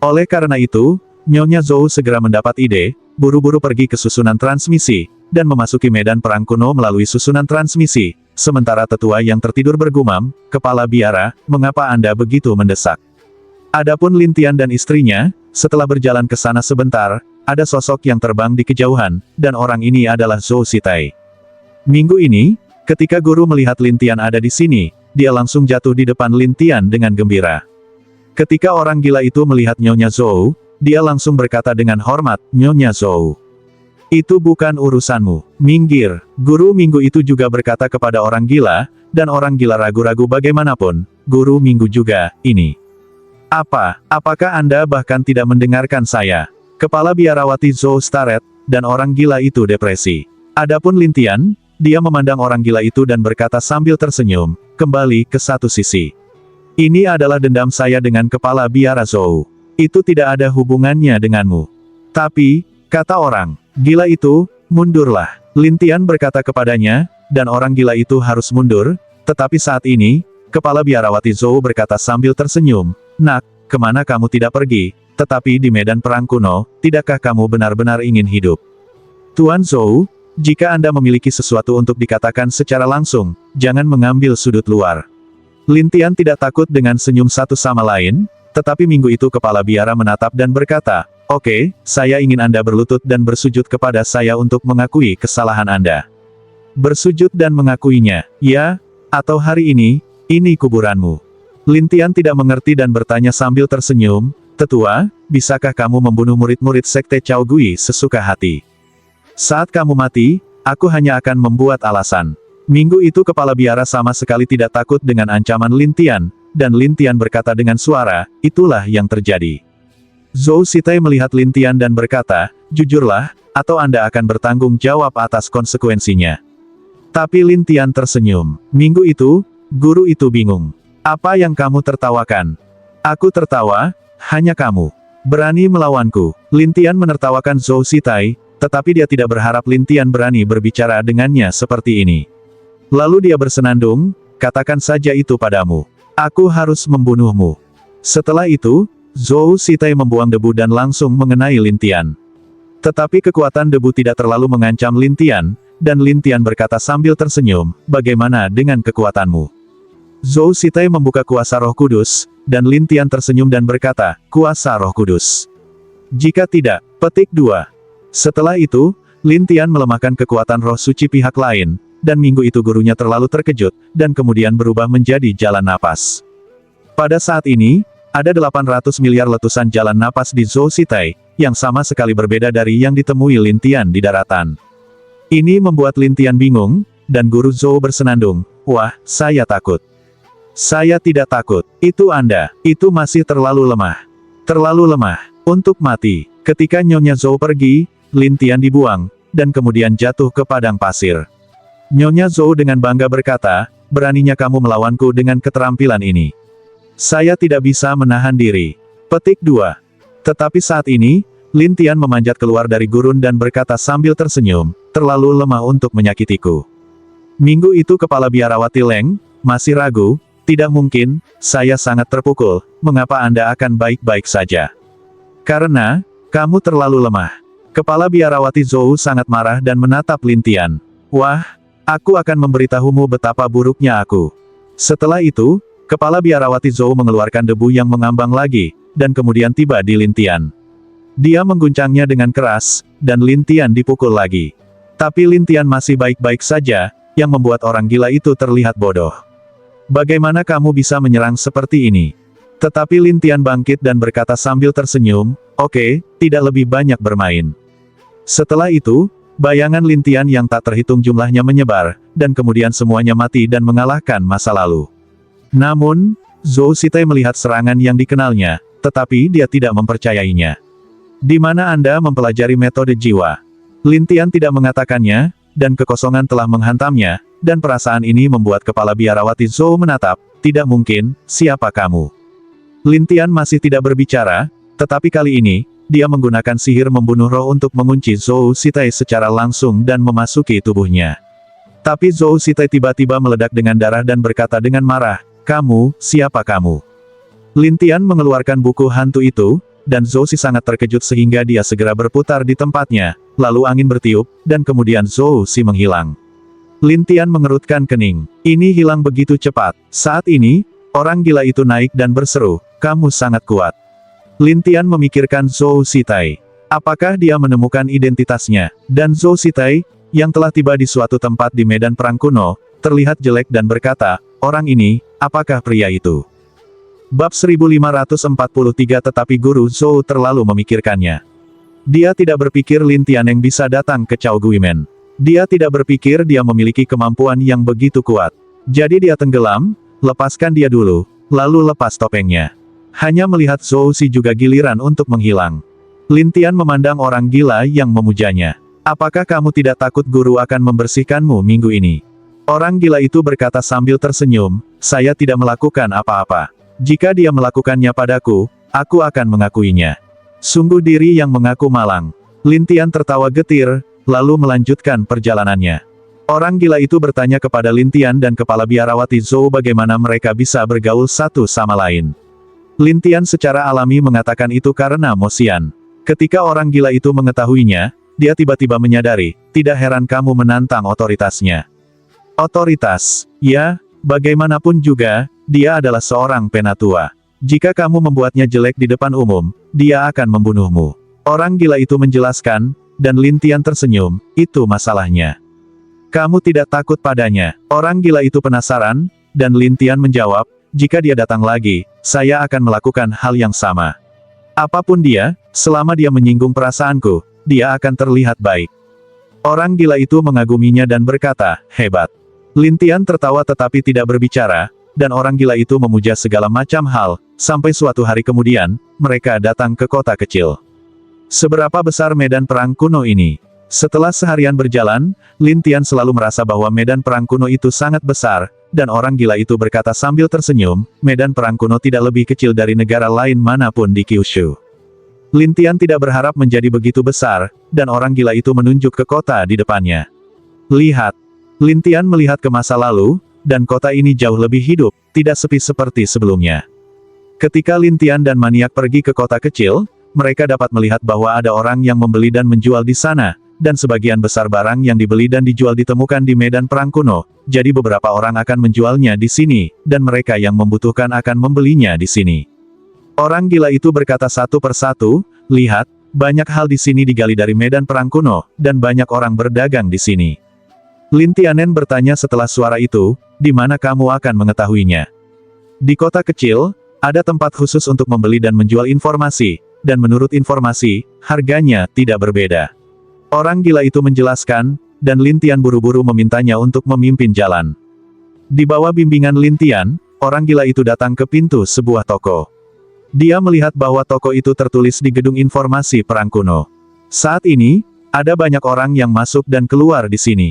Oleh karena itu, Nyonya Zhou segera mendapat ide, buru-buru pergi ke susunan transmisi, dan memasuki medan perang kuno melalui susunan transmisi, sementara tetua yang tertidur bergumam, "Kepala biara, mengapa Anda begitu mendesak?" Adapun Lin Tian dan istrinya, setelah berjalan ke sana sebentar, ada sosok yang terbang di kejauhan, dan orang ini adalah Zhou Sitai. Minggu ini, ketika guru melihat Lin Tian ada di sini, dia langsung jatuh di depan Lin Tian dengan gembira. Ketika orang gila itu melihat Nyonya Zhou, dia langsung berkata dengan hormat, "Nyonya Zhou, itu bukan urusanmu. Minggir." Guru minggu itu juga berkata kepada orang gila, dan orang gila ragu-ragu bagaimanapun, guru minggu juga, ini. Apakah Anda bahkan tidak mendengarkan saya? Kepala biarawati Zhou staret, dan orang gila itu depresi. Adapun Lin Tian, dia memandang orang gila itu dan berkata sambil tersenyum, kembali ke satu sisi. Ini adalah dendam saya dengan kepala biara Zhou. Itu tidak ada hubungannya denganmu. Tapi, kata orang gila itu, mundurlah. Lin Tian berkata kepadanya, dan orang gila itu harus mundur, tetapi saat ini, kepala biarawati Zhou berkata sambil tersenyum, "Nak, kemana kamu tidak pergi, tetapi di medan perang kuno, tidakkah kamu benar-benar ingin hidup?" Tuan Zhou, jika Anda memiliki sesuatu untuk dikatakan secara langsung, jangan mengambil sudut luar. Lin Tian tidak takut dengan senyum satu sama lain, tetapi minggu itu kepala biara menatap dan berkata, "Oke, saya ingin Anda berlutut dan bersujud kepada saya untuk mengakui kesalahan Anda." Bersujud dan mengakuinya, ya, atau hari ini kuburanmu. Lin Tian tidak mengerti dan bertanya sambil tersenyum, "Tetua, bisakah kamu membunuh murid-murid sekte Cao Gui sesuka hati? Saat kamu mati, aku hanya akan membuat alasan." Minggu itu kepala biara sama sekali tidak takut dengan ancaman Lin Tian, dan Lin Tian berkata dengan suara, "Itulah yang terjadi." Zhou Sitai melihat Lin Tian dan berkata, "Jujurlah, atau Anda akan bertanggung jawab atas konsekuensinya." Tapi Lin Tian tersenyum. Minggu itu, guru itu bingung. "Apa yang kamu tertawakan?" "Aku tertawa, hanya kamu berani melawanku." Lin Tian menertawakan Zhou Sitai, tetapi dia tidak berharap Lin Tian berani berbicara dengannya seperti ini. Lalu dia bersenandung, "Katakan saja itu padamu. Aku harus membunuhmu." Setelah itu, Zhou Sitai membuang debu dan langsung mengenai Lin Tian. Tetapi kekuatan debu tidak terlalu mengancam Lin Tian, dan Lin Tian berkata sambil tersenyum, "Bagaimana dengan kekuatanmu?" Zhou Sitai membuka kuasa Roh Kudus, dan Lin Tian tersenyum dan berkata, "Kuasa Roh Kudus. Jika tidak, petik 2. Setelah itu, Lin Tian melemahkan kekuatan roh suci pihak lain, dan minggu itu gurunya terlalu terkejut, dan kemudian berubah menjadi jalan napas. Pada saat ini, ada 800 miliar letusan jalan napas di Zhou Sitai, yang sama sekali berbeda dari yang ditemui Lin Tian di daratan. Ini membuat Lin Tian bingung, dan guru Zhou bersenandung, "Wah, saya takut." "Saya tidak takut. Itu Anda. Itu masih terlalu lemah. Terlalu lemah untuk mati." Ketika Nyonya Zhou pergi, Lin Tian dibuang, dan kemudian jatuh ke padang pasir. Nyonya Zhou dengan bangga berkata, "Beraninya kamu melawanku dengan keterampilan ini. Saya tidak bisa menahan diri." Petik 2. Tetapi saat ini, Lin Tian memanjat keluar dari gurun dan berkata sambil tersenyum, "Terlalu lemah untuk menyakitiku." Minggu itu kepala biarawati Leng, masih ragu, "Tidak mungkin, saya sangat terpukul, mengapa Anda akan baik-baik saja?" "Karena, kamu terlalu lemah." Kepala biarawati Zhou sangat marah dan menatap Lin Tian. "Wah, aku akan memberitahumu betapa buruknya aku." Setelah itu, kepala biarawati Zhou mengeluarkan debu yang mengambang lagi, dan kemudian tiba di Lin Tian. Dia mengguncangnya dengan keras, dan Lin Tian dipukul lagi. Tapi Lin Tian masih baik-baik saja, yang membuat orang gila itu terlihat bodoh. "Bagaimana kamu bisa menyerang seperti ini?" Tetapi Lin Tian bangkit dan berkata sambil tersenyum, "Oke, tidak lebih banyak bermain." Setelah itu, bayangan Lin Tian yang tak terhitung jumlahnya menyebar, dan kemudian semuanya mati dan mengalahkan masa lalu. Namun, Zhou Sitai melihat serangan yang dikenalnya, tetapi dia tidak mempercayainya. Di mana Anda mempelajari metode jiwa? Lin Tian tidak mengatakannya, dan kekosongan telah menghantamnya, dan perasaan ini membuat kepala biarawati Zhou menatap, tidak mungkin, siapa kamu? Lin Tian masih tidak berbicara, tetapi kali ini, dia menggunakan sihir membunuh roh untuk mengunci Zhou Sitai secara langsung dan memasuki tubuhnya. Tapi Zhou Sitai tiba-tiba meledak dengan darah dan berkata dengan marah, kamu, siapa kamu? Lin Tian mengeluarkan buku hantu itu, dan Zhou Si sangat terkejut sehingga dia segera berputar di tempatnya, lalu angin bertiup, dan kemudian Zhou Si menghilang. Lin Tian mengerutkan kening. Ini hilang begitu cepat. Saat ini, orang gila itu naik dan berseru, kamu sangat kuat. Lin Tian memikirkan Zhou Sitai. Apakah dia menemukan identitasnya? Dan Zhou Sitai, yang telah tiba di suatu tempat di medan perang kuno, terlihat jelek dan berkata, orang ini, apakah pria itu? Bab 1543 tetapi Guru Zhou terlalu memikirkannya. Dia tidak berpikir Lin Tianeng bisa datang ke Cao Guimen. Dia tidak berpikir dia memiliki kemampuan yang begitu kuat. Jadi dia tenggelam, lepaskan dia dulu, lalu lepas topengnya. Hanya melihat Zhou Si juga giliran untuk menghilang. Lin Tian memandang orang gila yang memujanya. Apakah kamu tidak takut guru akan membersihkanmu minggu ini? Orang gila itu berkata sambil tersenyum, saya tidak melakukan apa-apa. Jika dia melakukannya padaku, aku akan mengakuinya. Sungguh diri yang mengaku malang. Lin Tian tertawa getir, lalu melanjutkan perjalanannya. Orang gila itu bertanya kepada Lin Tian dan kepala biarawati Zhou bagaimana mereka bisa bergaul satu sama lain. Lin Tian secara alami mengatakan itu karena Mosian. Ketika orang gila itu mengetahuinya, dia tiba-tiba menyadari, tidak heran kamu menantang otoritasnya. Otoritas, ya, bagaimanapun juga, dia adalah seorang penatua. Jika kamu membuatnya jelek di depan umum, dia akan membunuhmu. Orang gila itu menjelaskan, dan Lin Tian tersenyum, itu masalahnya. Kamu tidak takut padanya. Orang gila itu penasaran, dan Lin Tian menjawab, jika dia datang lagi, saya akan melakukan hal yang sama. Apapun dia, selama dia menyinggung perasaanku, dia akan terlihat baik. Orang gila itu mengaguminya dan berkata, hebat. Lin Tian tertawa tetapi tidak berbicara, dan orang gila itu memuja segala macam hal, sampai suatu hari kemudian, mereka datang ke kota kecil. Seberapa besar medan perang kuno ini? Setelah seharian berjalan, Lin Tian selalu merasa bahwa medan perang kuno itu sangat besar, dan orang gila itu berkata sambil tersenyum, medan perang kuno tidak lebih kecil dari negara lain manapun di Kyushu. Lin Tian tidak berharap menjadi begitu besar, dan orang gila itu menunjuk ke kota di depannya. Lihat. Lin Tian melihat ke masa lalu, dan kota ini jauh lebih hidup, tidak sepi seperti sebelumnya. Ketika Lin Tian dan maniak pergi ke kota kecil, mereka dapat melihat bahwa ada orang yang membeli dan menjual di sana, dan sebagian besar barang yang dibeli dan dijual ditemukan di medan perang kuno, jadi beberapa orang akan menjualnya di sini, dan mereka yang membutuhkan akan membelinya di sini. Orang gila itu berkata satu persatu, lihat, banyak hal di sini digali dari medan perang kuno, dan banyak orang berdagang di sini. Lin Tianen bertanya setelah suara itu, di mana kamu akan mengetahuinya? Di kota kecil, ada tempat khusus untuk membeli dan menjual informasi, dan menurut informasi, harganya tidak berbeda. Orang gila itu menjelaskan, dan Lin Tian buru-buru memintanya untuk memimpin jalan. Di bawah bimbingan Lin Tian, orang gila itu datang ke pintu sebuah toko. Dia melihat bahwa toko itu tertulis di gedung informasi perang kuno. Saat ini, ada banyak orang yang masuk dan keluar di sini.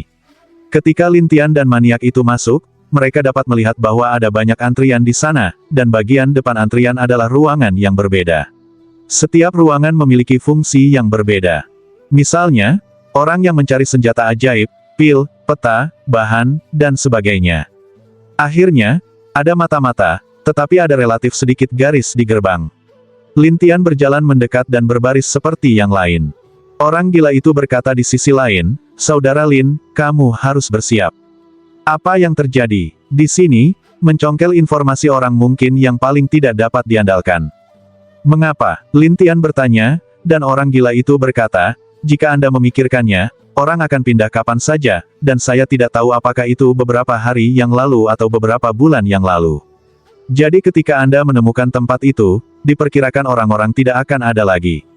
Ketika Lin Tian dan maniak itu masuk, mereka dapat melihat bahwa ada banyak antrian di sana, dan bagian depan antrian adalah ruangan yang berbeda. Setiap ruangan memiliki fungsi yang berbeda. Misalnya, orang yang mencari senjata ajaib, pil, peta, bahan, dan sebagainya. Akhirnya, ada mata-mata, tetapi ada relatif sedikit garis di gerbang. Lin Tian berjalan mendekat dan berbaris seperti yang lain. Orang gila itu berkata di sisi lain, Saudara Lin, kamu harus bersiap. Apa yang terjadi? Di sini, mencongkel informasi orang mungkin yang paling tidak dapat diandalkan. Mengapa? Lin Tian bertanya, dan orang gila itu berkata, jika Anda memikirkannya, orang akan pindah kapan saja, dan saya tidak tahu apakah itu beberapa hari yang lalu atau beberapa bulan yang lalu. Jadi ketika Anda menemukan tempat itu, diperkirakan orang-orang tidak akan ada lagi.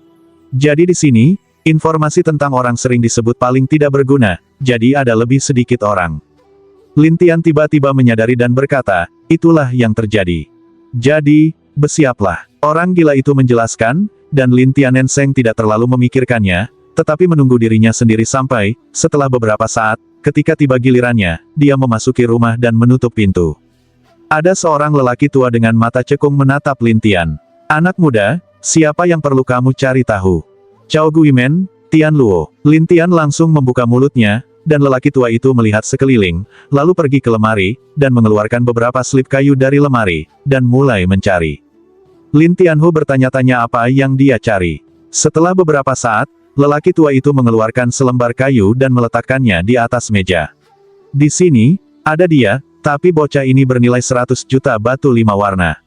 Jadi di sini, informasi tentang orang sering disebut paling tidak berguna, jadi ada lebih sedikit orang. Lin Tian tiba-tiba menyadari dan berkata, Itulah yang terjadi. Jadi, bersiaplah. Orang gila itu menjelaskan, dan Lin Tianenseng tidak terlalu memikirkannya, tetapi menunggu dirinya sendiri sampai, setelah beberapa saat, ketika tiba gilirannya, dia memasuki rumah dan menutup pintu. Ada seorang lelaki tua dengan mata cekung menatap Lin Tian. Anak muda, siapa yang perlu kamu cari tahu? Chao Guimen, Tian Luo. Lin Tian langsung membuka mulutnya, dan lelaki tua itu melihat sekeliling, lalu pergi ke lemari, dan mengeluarkan beberapa slip kayu dari lemari, dan mulai mencari. Lin Tianhu bertanya-tanya apa yang dia cari. Setelah beberapa saat, lelaki tua itu mengeluarkan selembar kayu dan meletakkannya di atas meja. Di sini, ada dia, tapi bocah ini bernilai 100 juta batu 5 warna.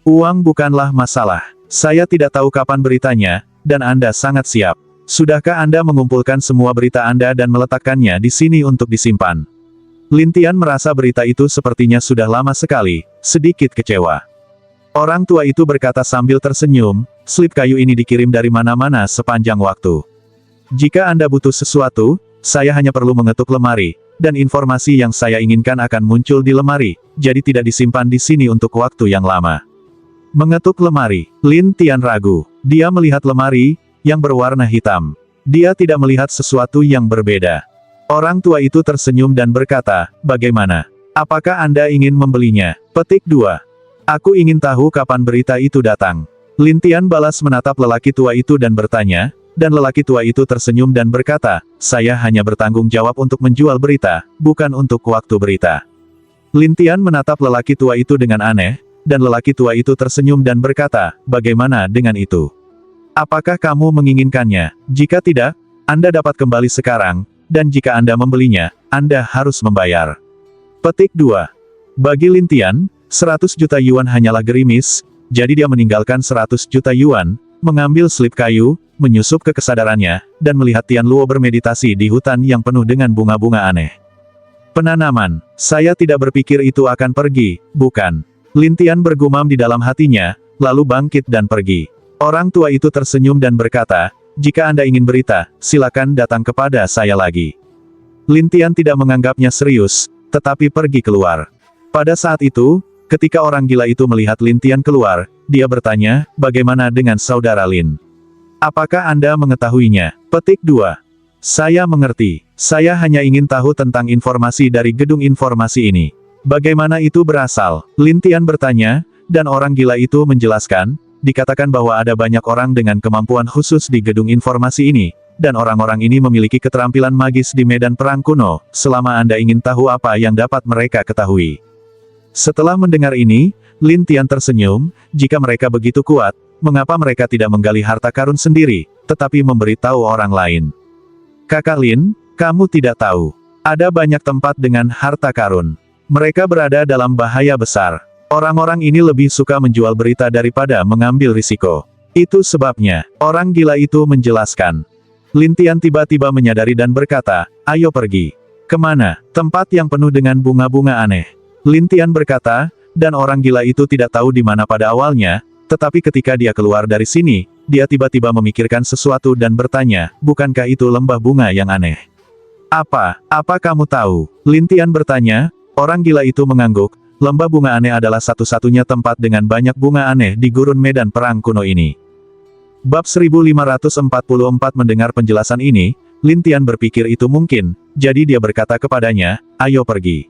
Uang bukanlah masalah. Saya tidak tahu kapan beritanya, dan Anda sangat siap. Sudahkah Anda mengumpulkan semua berita Anda dan meletakkannya di sini untuk disimpan? Lin Tian merasa berita itu sepertinya sudah lama sekali, sedikit kecewa. Orang tua itu berkata sambil tersenyum, slip kayu ini dikirim dari mana-mana sepanjang waktu. Jika Anda butuh sesuatu, saya hanya perlu mengetuk lemari, dan informasi yang saya inginkan akan muncul di lemari, jadi tidak disimpan di sini untuk waktu yang lama. Mengetuk lemari, Lin Tian ragu. Dia melihat lemari, yang berwarna hitam. Dia tidak melihat sesuatu yang berbeda. Orang tua itu tersenyum dan berkata, bagaimana? Apakah Anda ingin membelinya? Petik 2. Aku ingin tahu kapan berita itu datang. Lin Tian balas menatap lelaki tua itu dan bertanya, dan lelaki tua itu tersenyum dan berkata, saya hanya bertanggung jawab untuk menjual berita, bukan untuk waktu berita. Lin Tian menatap lelaki tua itu dengan aneh, dan lelaki tua itu tersenyum dan berkata, bagaimana dengan itu? Apakah kamu menginginkannya? Jika tidak, Anda dapat kembali sekarang, dan jika Anda membelinya, Anda harus membayar. Petik 2. Bagi Lin Tian, 100 juta yuan hanyalah gerimis, jadi dia meninggalkan 100 juta yuan, mengambil slip kayu, menyusup ke kesadarannya, dan melihat Tian Luo bermeditasi di hutan yang penuh dengan bunga-bunga aneh. Penanaman, saya tidak berpikir itu akan pergi, bukan? Lin Tian bergumam di dalam hatinya, lalu bangkit dan pergi. Orang tua itu tersenyum dan berkata, jika Anda ingin berita, silakan datang kepada saya lagi. Lin Tian tidak menganggapnya serius, tetapi pergi keluar. Pada saat itu, ketika orang gila itu melihat Lin Tian keluar, dia bertanya, bagaimana dengan saudara Lin? Apakah Anda mengetahuinya? Petik 2. Saya mengerti. Saya hanya ingin tahu tentang informasi dari gedung informasi ini. Bagaimana itu berasal? Lin Tian bertanya, dan orang gila itu menjelaskan, dikatakan bahwa ada banyak orang dengan kemampuan khusus di gedung informasi ini, dan orang-orang ini memiliki keterampilan magis di medan perang kuno, selama Anda ingin tahu apa yang dapat mereka ketahui. Setelah mendengar ini, Lin Tian tersenyum, jika mereka begitu kuat, mengapa mereka tidak menggali harta karun sendiri, tetapi memberitahu orang lain? Kakak Lin, kamu tidak tahu. Ada banyak tempat dengan harta karun. Mereka berada dalam bahaya besar. Orang-orang ini lebih suka menjual berita daripada mengambil risiko. Itu sebabnya, orang gila itu menjelaskan. Lin Tian tiba-tiba menyadari dan berkata, ayo pergi. Kemana? Tempat yang penuh dengan bunga-bunga aneh. Lin Tian berkata, dan orang gila itu tidak tahu di mana pada awalnya, tetapi ketika dia keluar dari sini, dia tiba-tiba memikirkan sesuatu dan bertanya, bukankah itu lembah bunga yang aneh? Apa kamu tahu? Lin Tian bertanya, orang gila itu mengangguk. Lembah bunga aneh adalah satu-satunya tempat dengan banyak bunga aneh di gurun medan perang kuno ini. Bab 1544 mendengar penjelasan ini, Lin Tian berpikir itu mungkin, jadi dia berkata kepadanya, ayo pergi.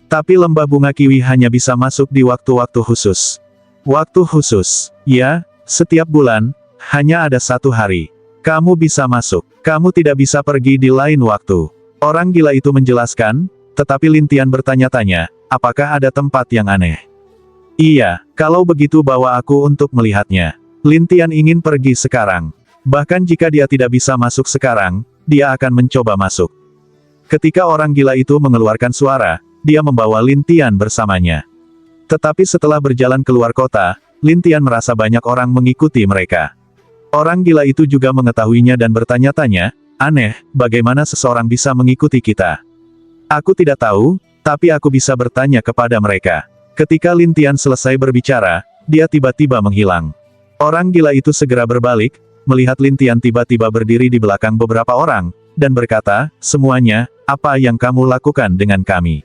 Tapi lembah bunga kiwi hanya bisa masuk di waktu-waktu khusus. Waktu khusus, ya, setiap bulan, hanya ada 1 hari. Kamu bisa masuk, kamu tidak bisa pergi di lain waktu. Orang gila itu menjelaskan, tetapi Lin Tian bertanya-tanya, apakah ada tempat yang aneh? Iya, kalau begitu bawa aku untuk melihatnya. Lin Tian ingin pergi sekarang. Bahkan jika dia tidak bisa masuk sekarang, dia akan mencoba masuk. Ketika orang gila itu mengeluarkan suara, dia membawa Lin Tian bersamanya. Tetapi setelah berjalan keluar kota, Lin Tian merasa banyak orang mengikuti mereka. Orang gila itu juga mengetahuinya dan bertanya-tanya, aneh, bagaimana seseorang bisa mengikuti kita? Aku tidak tahu, tapi aku bisa bertanya kepada mereka. Ketika Lin Tian selesai berbicara, dia tiba-tiba menghilang. Orang gila itu segera berbalik, melihat Lin Tian tiba-tiba berdiri di belakang beberapa orang, dan berkata, semuanya, apa yang kamu lakukan dengan kami?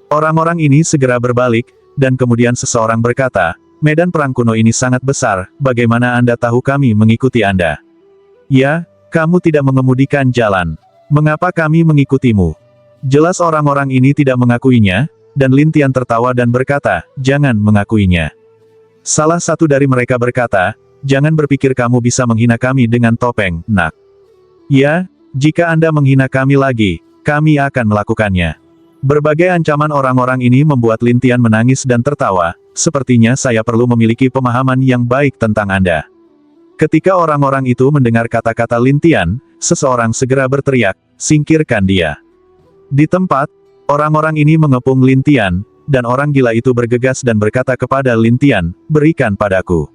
Orang-orang ini segera berbalik, dan kemudian seseorang berkata, medan perang kuno ini sangat besar, bagaimana Anda tahu kami mengikuti Anda? Ya, kamu tidak mengemudikan jalan. Mengapa kami mengikutimu? Jelas orang-orang ini tidak mengakuinya, dan Lin Tian tertawa dan berkata, jangan mengakuinya. Salah satu dari mereka berkata, jangan berpikir kamu bisa menghina kami dengan topeng, Nak. Ya, jika Anda menghina kami lagi, kami akan melakukannya. Berbagai ancaman orang-orang ini membuat Lin Tian menangis dan tertawa, sepertinya saya perlu memiliki pemahaman yang baik tentang Anda. Ketika orang-orang itu mendengar kata-kata Lin Tian, seseorang segera berteriak, singkirkan dia. Di tempat, orang-orang ini mengepung Lin Tian, dan orang gila itu bergegas dan berkata kepada Lin Tian, berikan padaku.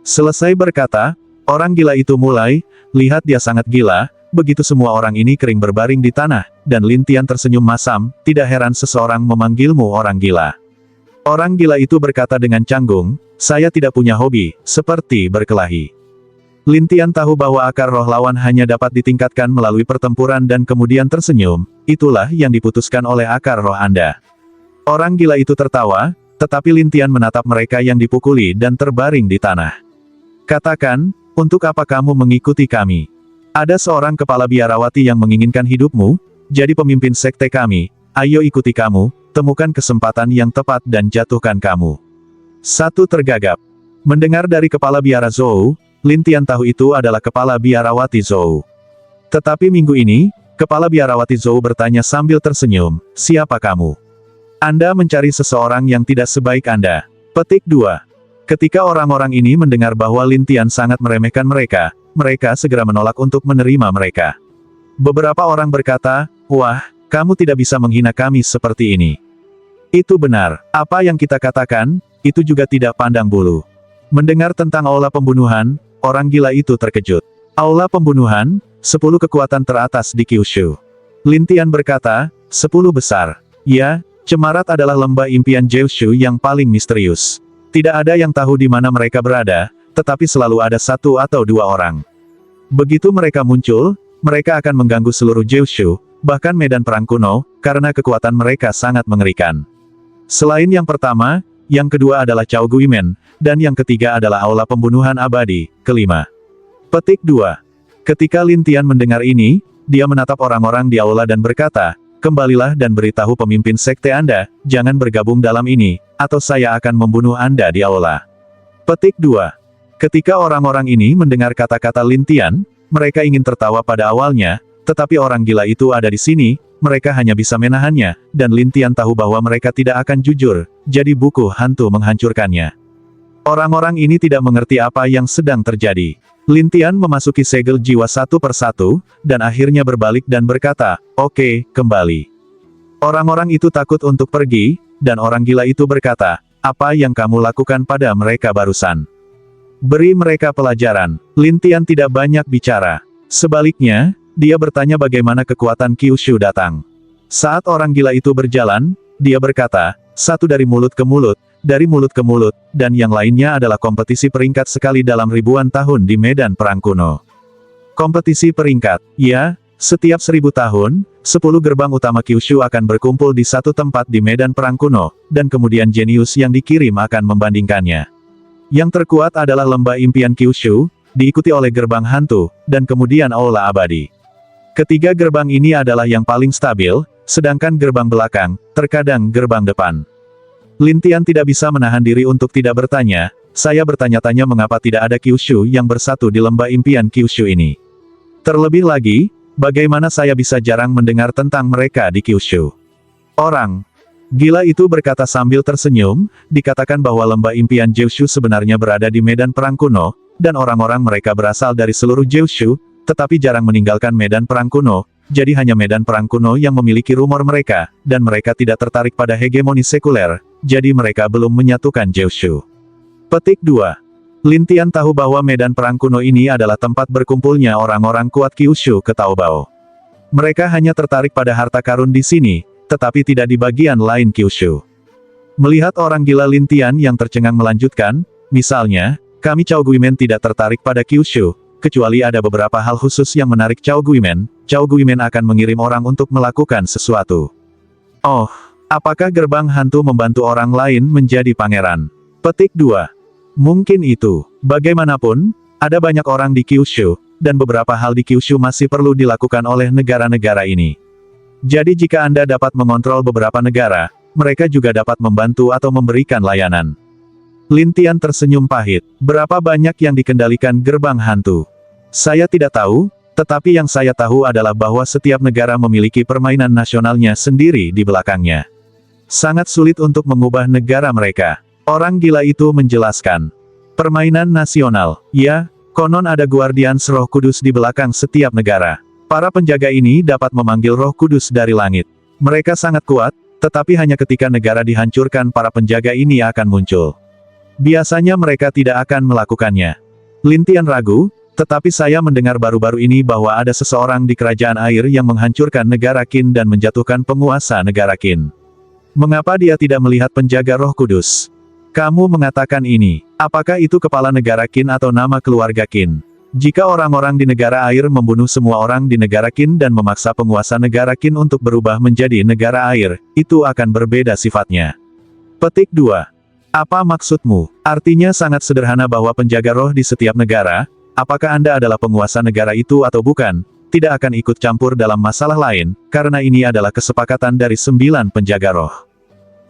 Selesai berkata, orang gila itu mulai, lihat dia sangat gila. Begitu semua orang ini kering berbaring di tanah, dan Lin Tian tersenyum masam, tidak heran seseorang memanggilmu orang gila. Orang gila itu berkata dengan canggung, saya tidak punya hobi, seperti berkelahi. Lin Tian tahu bahwa akar roh lawan hanya dapat ditingkatkan melalui pertempuran dan kemudian tersenyum, itulah yang diputuskan oleh akar roh Anda. Orang gila itu tertawa, tetapi Lin Tian menatap mereka yang dipukuli dan terbaring di tanah. Katakan, untuk apa kamu mengikuti kami? Ada seorang kepala biarawati yang menginginkan hidupmu, jadi pemimpin sekte kami, ayo ikuti kamu, temukan kesempatan yang tepat dan jatuhkan kamu. Satu tergagap. Mendengar dari kepala biara Zhou, Lin Tian tahu itu adalah kepala biarawati Zhou. Tetapi minggu ini, kepala biarawati Zhou bertanya sambil tersenyum, siapa kamu? Anda mencari seseorang yang tidak sebaik Anda. Petik 2. Ketika orang-orang ini mendengar bahwa Lin Tian sangat meremehkan mereka, mereka segera menolak untuk menerima mereka. Beberapa orang berkata, wah, kamu tidak bisa menghina kami seperti ini. Itu benar, apa yang kita katakan, itu juga tidak pandang bulu. Mendengar tentang aula pembunuhan, orang gila itu terkejut. Aula pembunuhan, 10 kekuatan teratas di Kyushu. Lin Tian berkata, 10 besar. Ya, Cemarat adalah lembah impian Jeushu yang paling misterius. Tidak ada yang tahu di mana mereka berada, tetapi selalu ada satu atau dua orang. Begitu mereka muncul, mereka akan mengganggu seluruh Jeushu, bahkan medan perang kuno, karena kekuatan mereka sangat mengerikan. Selain yang pertama, yang kedua adalah Cao Guimen, dan yang ketiga adalah aula pembunuhan abadi, kelima. Petik 2. Ketika Lin Tian mendengar ini, dia menatap orang-orang di aula dan berkata, kembalilah dan beritahu pemimpin sekte Anda, jangan bergabung dalam ini, atau saya akan membunuh Anda di aula. Petik 2. Ketika orang-orang ini mendengar kata-kata Lin Tian, mereka ingin tertawa pada awalnya, tetapi orang gila itu ada di sini, mereka hanya bisa menahannya, dan Lin Tian tahu bahwa mereka tidak akan jujur, jadi buku hantu menghancurkannya. Orang-orang ini tidak mengerti apa yang sedang terjadi. Lin Tian memasuki segel jiwa satu persatu, dan akhirnya berbalik dan berkata, oke, kembali. Orang-orang itu takut untuk pergi, dan orang gila itu berkata, apa yang kamu lakukan pada mereka barusan? Beri mereka pelajaran. Lin Tian tidak banyak bicara. Sebaliknya, dia bertanya bagaimana kekuatan Kyushu datang. Saat orang gila itu berjalan, dia berkata, satu dari mulut ke mulut, dari mulut ke mulut, dan yang lainnya adalah kompetisi peringkat sekali dalam ribuan tahun di medan perang kuno. Kompetisi peringkat, ya, setiap 1000 tahun, 10 gerbang utama Kyushu akan berkumpul di satu tempat di medan perang kuno, dan kemudian jenius yang dikirim akan membandingkannya. Yang terkuat adalah lembah impian Kyushu, diikuti oleh gerbang hantu, dan kemudian aula abadi. Ketiga gerbang ini adalah yang paling stabil, sedangkan gerbang belakang, terkadang gerbang depan. Lin Tian tidak bisa menahan diri untuk tidak bertanya, saya bertanya-tanya mengapa tidak ada Kyushu yang bersatu di lembah impian Kyushu ini. Terlebih lagi, bagaimana saya bisa jarang mendengar tentang mereka di Kyushu? Orang gila itu berkata sambil tersenyum, dikatakan bahwa lembah impian Jeushu sebenarnya berada di medan perang kuno, dan orang-orang mereka berasal dari seluruh Jeushu, tetapi jarang meninggalkan medan perang kuno, jadi hanya medan perang kuno yang memiliki rumor mereka, dan mereka tidak tertarik pada hegemoni sekuler, jadi mereka belum menyatukan Jeushu. Petik 2. Lin Tian tahu bahwa medan perang kuno ini adalah tempat berkumpulnya orang-orang kuat Kyushu ke Taobao. Mereka hanya tertarik pada harta karun di sini, tetapi tidak di bagian lain Kyushu. Melihat orang gila Lin Tian yang tercengang melanjutkan, misalnya, kami Cao Guimen tidak tertarik pada Kyushu, kecuali ada beberapa hal khusus yang menarik Cao Guimen akan mengirim orang untuk melakukan sesuatu. Oh, Apakah gerbang hantu membantu orang lain menjadi pangeran? Petik 2. Mungkin itu. Bagaimanapun, ada banyak orang di Kyushu, dan beberapa hal di Kyushu masih perlu dilakukan oleh negara-negara ini. Jadi jika Anda dapat mengontrol beberapa negara, mereka juga dapat membantu atau memberikan layanan. Lin Tian tersenyum pahit. Berapa banyak yang dikendalikan gerbang hantu? Saya tidak tahu, tetapi yang saya tahu adalah bahwa setiap negara memiliki permainan nasionalnya sendiri di belakangnya. Sangat sulit untuk mengubah negara mereka. Orang gila itu menjelaskan. Permainan nasional, ya, konon ada Guardians Roh Kudus di belakang setiap negara. Para penjaga ini dapat memanggil Roh Kudus dari langit. Mereka sangat kuat, tetapi hanya ketika negara dihancurkan para penjaga ini akan muncul. Biasanya mereka tidak akan melakukannya. Lin Tian ragu, tetapi saya mendengar baru-baru ini bahwa ada seseorang di kerajaan air yang menghancurkan negara Qin dan menjatuhkan penguasa negara Qin. Mengapa dia tidak melihat penjaga Roh Kudus? Kamu mengatakan ini. Apakah itu kepala negara Qin atau nama keluarga Qin? Jika orang-orang di negara air membunuh semua orang di negara Qin dan memaksa penguasa negara Qin untuk berubah menjadi negara air, itu akan berbeda sifatnya. Petik 2. Apa maksudmu? Artinya sangat sederhana bahwa penjaga roh di setiap negara, apakah Anda adalah penguasa negara itu atau bukan, tidak akan ikut campur dalam masalah lain, karena ini adalah kesepakatan dari 9 penjaga roh.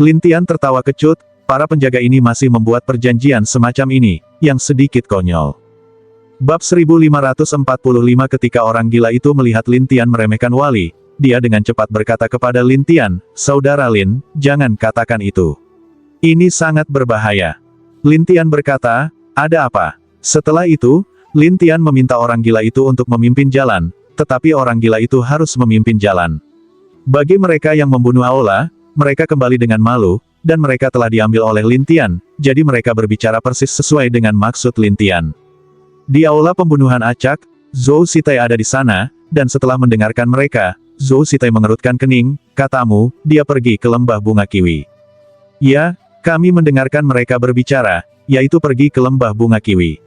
Lin Tian tertawa kecut. Para penjaga ini masih membuat perjanjian semacam ini, yang sedikit konyol. Bab 1545. Ketika orang gila itu melihat Lin Tian meremehkan Wali, dia dengan cepat berkata kepada Lin Tian, "Saudara Lin, jangan katakan itu. Ini sangat berbahaya." Lin Tian berkata, "Ada apa?" Setelah itu, Lin Tian meminta orang gila itu untuk memimpin jalan, tetapi orang gila itu harus memimpin jalan. Bagi mereka yang membunuh Aola, mereka kembali dengan malu, dan mereka telah diambil oleh Lin Tian, jadi mereka berbicara persis sesuai dengan maksud Lin Tian. Di aula pembunuhan acak, Zhou Sitai ada di sana, dan setelah mendengarkan mereka, Zhou Sitai mengerutkan kening, "Katamu, dia pergi ke lembah bunga kiwi." "Ya, kami mendengarkan mereka berbicara, yaitu pergi ke lembah bunga kiwi."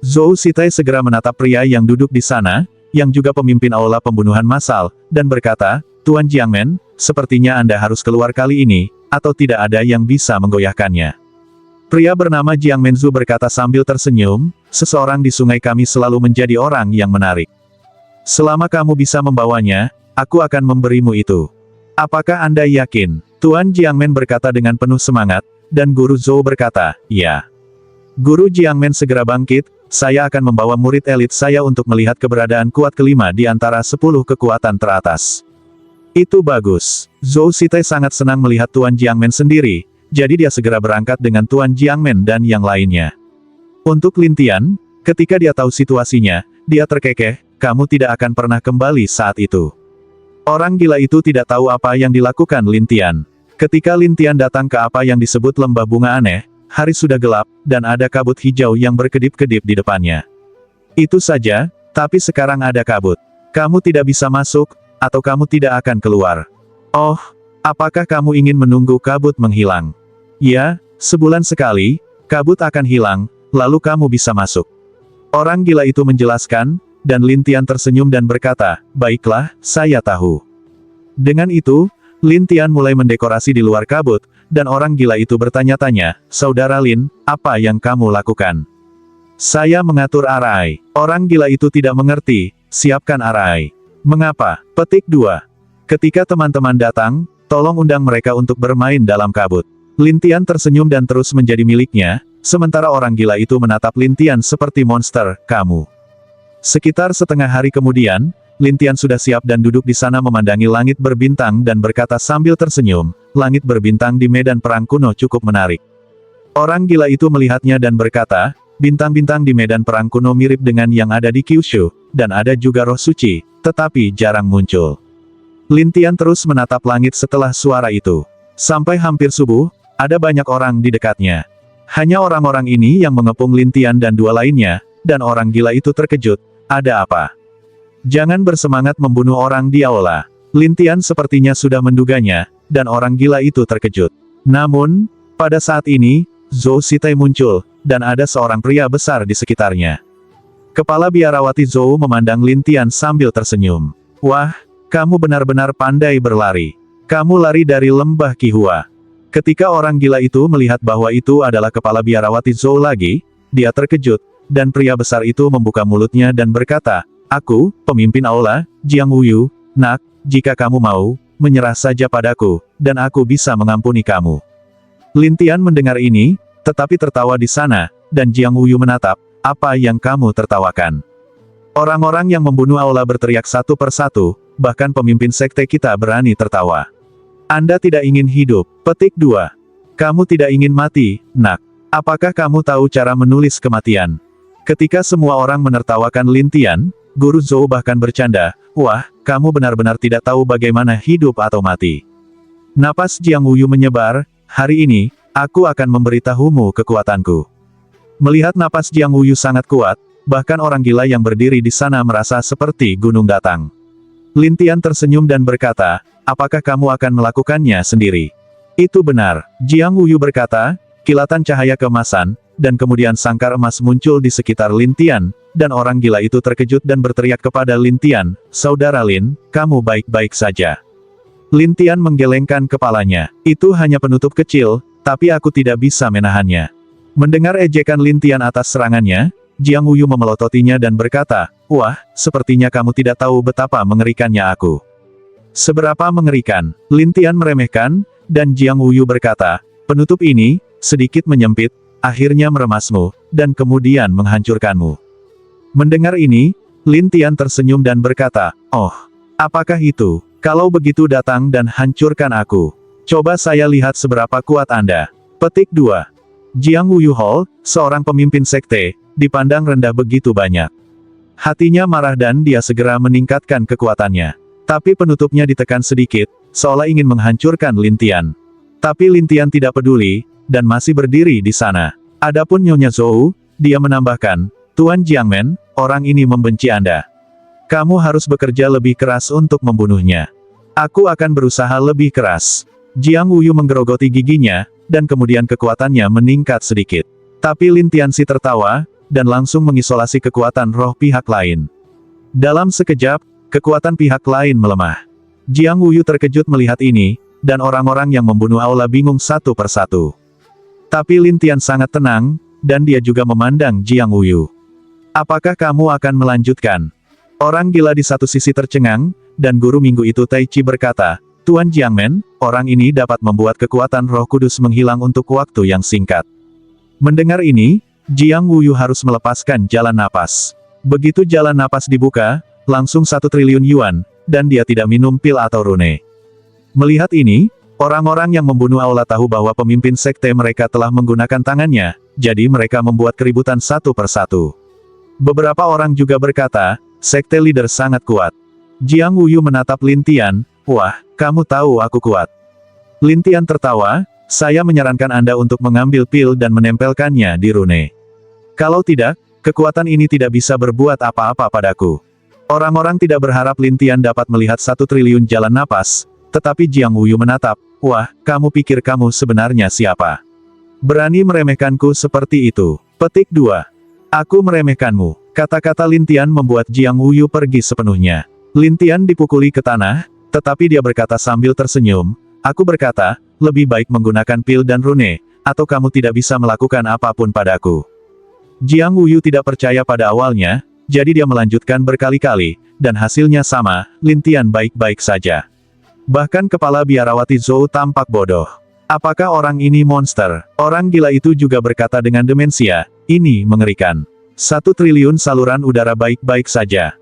Zhou Sitai segera menatap pria yang duduk di sana, yang juga pemimpin aula pembunuhan massal, dan berkata, "Tuan Jiangmen, sepertinya Anda harus keluar kali ini, atau tidak ada yang bisa menggoyahkannya." Pria bernama Jiang Menzu berkata sambil tersenyum, "Seseorang di sungai kami selalu menjadi orang yang menarik. Selama kamu bisa membawanya, aku akan memberimu itu." "Apakah Anda yakin?" Tuan Jiangmen berkata dengan penuh semangat, dan Guru Zhou berkata, "Ya." Guru Jiangmen segera bangkit, "Saya akan membawa murid elit saya untuk melihat keberadaan kuat kelima di antara 10 kekuatan teratas." "Itu bagus." Zhou Sitai sangat senang melihat Tuan Jiangmen sendiri, jadi dia segera berangkat dengan Tuan Jiangmen dan yang lainnya. Untuk Lin Tian, ketika dia tahu situasinya, dia terkekeh, "Kamu tidak akan pernah kembali saat itu." Orang gila itu tidak tahu apa yang dilakukan Lin Tian. Ketika Lin Tian datang ke apa yang disebut lembah bunga aneh, hari sudah gelap, dan ada kabut hijau yang berkedip-kedip di depannya. Itu saja, tapi sekarang ada kabut. Kamu tidak bisa masuk, atau kamu tidak akan keluar. Oh, apakah kamu ingin menunggu kabut menghilang? Ya, sebulan sekali, kabut akan hilang, lalu kamu bisa masuk. Orang gila itu menjelaskan, dan Lin Tian tersenyum dan berkata, "Baiklah, saya tahu." Dengan itu, Lin Tian mulai mendekorasi di luar kabut, dan orang gila itu bertanya-tanya, "Saudara Lin, apa yang kamu lakukan?" "Saya mengatur arai." Orang gila itu tidak mengerti, "Siapkan arai." Mengapa? Petik 2. Ketika teman-teman datang, tolong undang mereka untuk bermain dalam kabut. Lin Tian tersenyum dan terus menjadi miliknya, sementara orang gila itu menatap Lin Tian seperti monster, "Kamu." Sekitar setengah hari kemudian, Lin Tian sudah siap dan duduk di sana memandangi langit berbintang dan berkata sambil tersenyum, "Langit berbintang di medan perang kuno cukup menarik." Orang gila itu melihatnya dan berkata, "Bintang-bintang di medan perang kuno mirip dengan yang ada di Kyushu, dan ada juga roh suci, tetapi jarang muncul." Lin Tian terus menatap langit setelah suara itu. Sampai hampir subuh, ada banyak orang di dekatnya. Hanya orang-orang ini yang mengepung Lin Tian dan dua lainnya, dan orang gila itu terkejut, "Ada apa? Jangan bersemangat membunuh orang di aula." Lin Tian sepertinya sudah menduganya, dan orang gila itu terkejut. Namun, pada saat ini, Zhou Sitai muncul, dan ada seorang pria besar di sekitarnya. Kepala biarawati Zhou memandang Lin Tian sambil tersenyum. "Wah, kamu benar-benar pandai berlari. Kamu lari dari lembah Qihua. Ketika orang gila itu melihat bahwa itu adalah kepala biarawati Zhou lagi, dia terkejut, dan pria besar itu membuka mulutnya dan berkata, "Aku, pemimpin aula, Jiang Wuyu, nak, jika kamu mau, menyerah saja padaku, dan aku bisa mengampuni kamu." Lin Tian mendengar ini, tetapi tertawa di sana, dan Jiang Wuyu menatap, "Apa yang kamu tertawakan?" Orang-orang yang membunuh aula berteriak satu persatu, bahkan pemimpin sekte kita berani tertawa. Anda tidak ingin hidup. Petik 2. Kamu tidak ingin mati, nak. Apakah kamu tahu cara menulis kematian? Ketika semua orang menertawakan Lin Tian, Guru Zhou bahkan bercanda, "Wah, kamu benar-benar tidak tahu bagaimana hidup atau mati." Napas Jiang Wuyu menyebar, "Hari ini, aku akan memberitahumu kekuatanku." Melihat napas Jiang Wuyu sangat kuat, bahkan orang gila yang berdiri di sana merasa seperti gunung datang. Lin Tian tersenyum dan berkata, "Apakah kamu akan melakukannya sendiri?" "Itu benar," Jiang Wuyu berkata, kilatan cahaya keemasan, dan kemudian sangkar emas muncul di sekitar Lin Tian, dan orang gila itu terkejut dan berteriak kepada Lin Tian, "Saudara Lin, kamu baik-baik saja?" Lin Tian menggelengkan kepalanya. "Itu hanya penutup kecil, tapi aku tidak bisa menahannya." Mendengar ejekan Lin Tian atas serangannya, Jiang Wuyu memelototinya dan berkata, "Wah, sepertinya kamu tidak tahu betapa mengerikannya aku." "Seberapa mengerikan?" Lin Tian meremehkan, dan Jiang Wuyu berkata, "Penutup ini, sedikit menyempit, akhirnya meremasmu, dan kemudian menghancurkanmu." Mendengar ini, Lin Tian tersenyum dan berkata, "Oh, apakah itu? Kalau begitu datang dan hancurkan aku. Coba saya lihat seberapa kuat Anda." Petik 2. Jiang Wuyu Hall, seorang pemimpin sekte, dipandang rendah begitu banyak. Hatinya marah dan dia segera meningkatkan kekuatannya. Tapi penutupnya ditekan sedikit, seolah ingin menghancurkan Lin Tian. Tapi Lin Tian tidak peduli, dan masih berdiri di sana. Adapun Nyonya Zhou, dia menambahkan, "Tuan Jiangmen, orang ini membenci Anda. Kamu harus bekerja lebih keras untuk membunuhnya." "Aku akan berusaha lebih keras." Jiang Wuyu menggerogoti giginya, dan kemudian kekuatannya meningkat sedikit. Tapi Lin Tianxi tertawa, dan langsung mengisolasi kekuatan roh pihak lain. Dalam sekejap, kekuatan pihak lain melemah. Jiang Wuyu terkejut melihat ini, dan orang-orang yang membunuh aula bingung satu persatu. Tapi Lin Tian sangat tenang, dan dia juga memandang Jiang Wuyu. "Apakah kamu akan melanjutkan?" Orang gila di satu sisi tercengang, dan guru minggu itu Tai Chi berkata, "Tuan Jiangmen, orang ini dapat membuat kekuatan roh kudus menghilang untuk waktu yang singkat." Mendengar ini, Jiang Wuyu harus melepaskan jalan napas. Begitu jalan napas dibuka, langsung 1 triliun yuan, dan dia tidak minum pil atau rune. Melihat ini, orang-orang yang membunuh aula tahu bahwa pemimpin sekte mereka telah menggunakan tangannya, jadi mereka membuat keributan satu persatu. Beberapa orang juga berkata, "Sekte leader sangat kuat." Jiang Wuyu menatap Lin Tian, "Wah, kamu tahu aku kuat." Lin Tian tertawa, "Saya menyarankan Anda untuk mengambil pil dan menempelkannya di rune. Kalau tidak, kekuatan ini tidak bisa berbuat apa-apa padaku." Orang-orang tidak berharap Lin Tian dapat melihat 1 triliun jalan napas, tetapi Jiang Wuyu menatap, "Wah, kamu pikir kamu sebenarnya siapa? Berani meremehkanku seperti itu?" Petik 2. "Aku meremehkanmu." Kata-kata Lin Tian membuat Jiang Wuyu pergi sepenuhnya. Lin Tian dipukuli ke tanah, tetapi dia berkata sambil tersenyum, "Aku berkata, lebih baik menggunakan pil dan rune, atau kamu tidak bisa melakukan apapun padaku." Jiang Wuyu tidak percaya pada awalnya, jadi dia melanjutkan berkali-kali, dan hasilnya sama, Lin Tian baik-baik saja. Bahkan kepala biarawati Zhou tampak bodoh. "Apakah orang ini monster?" Orang gila itu juga berkata dengan demensia, "Ini mengerikan. 1 triliun saluran udara baik-baik saja.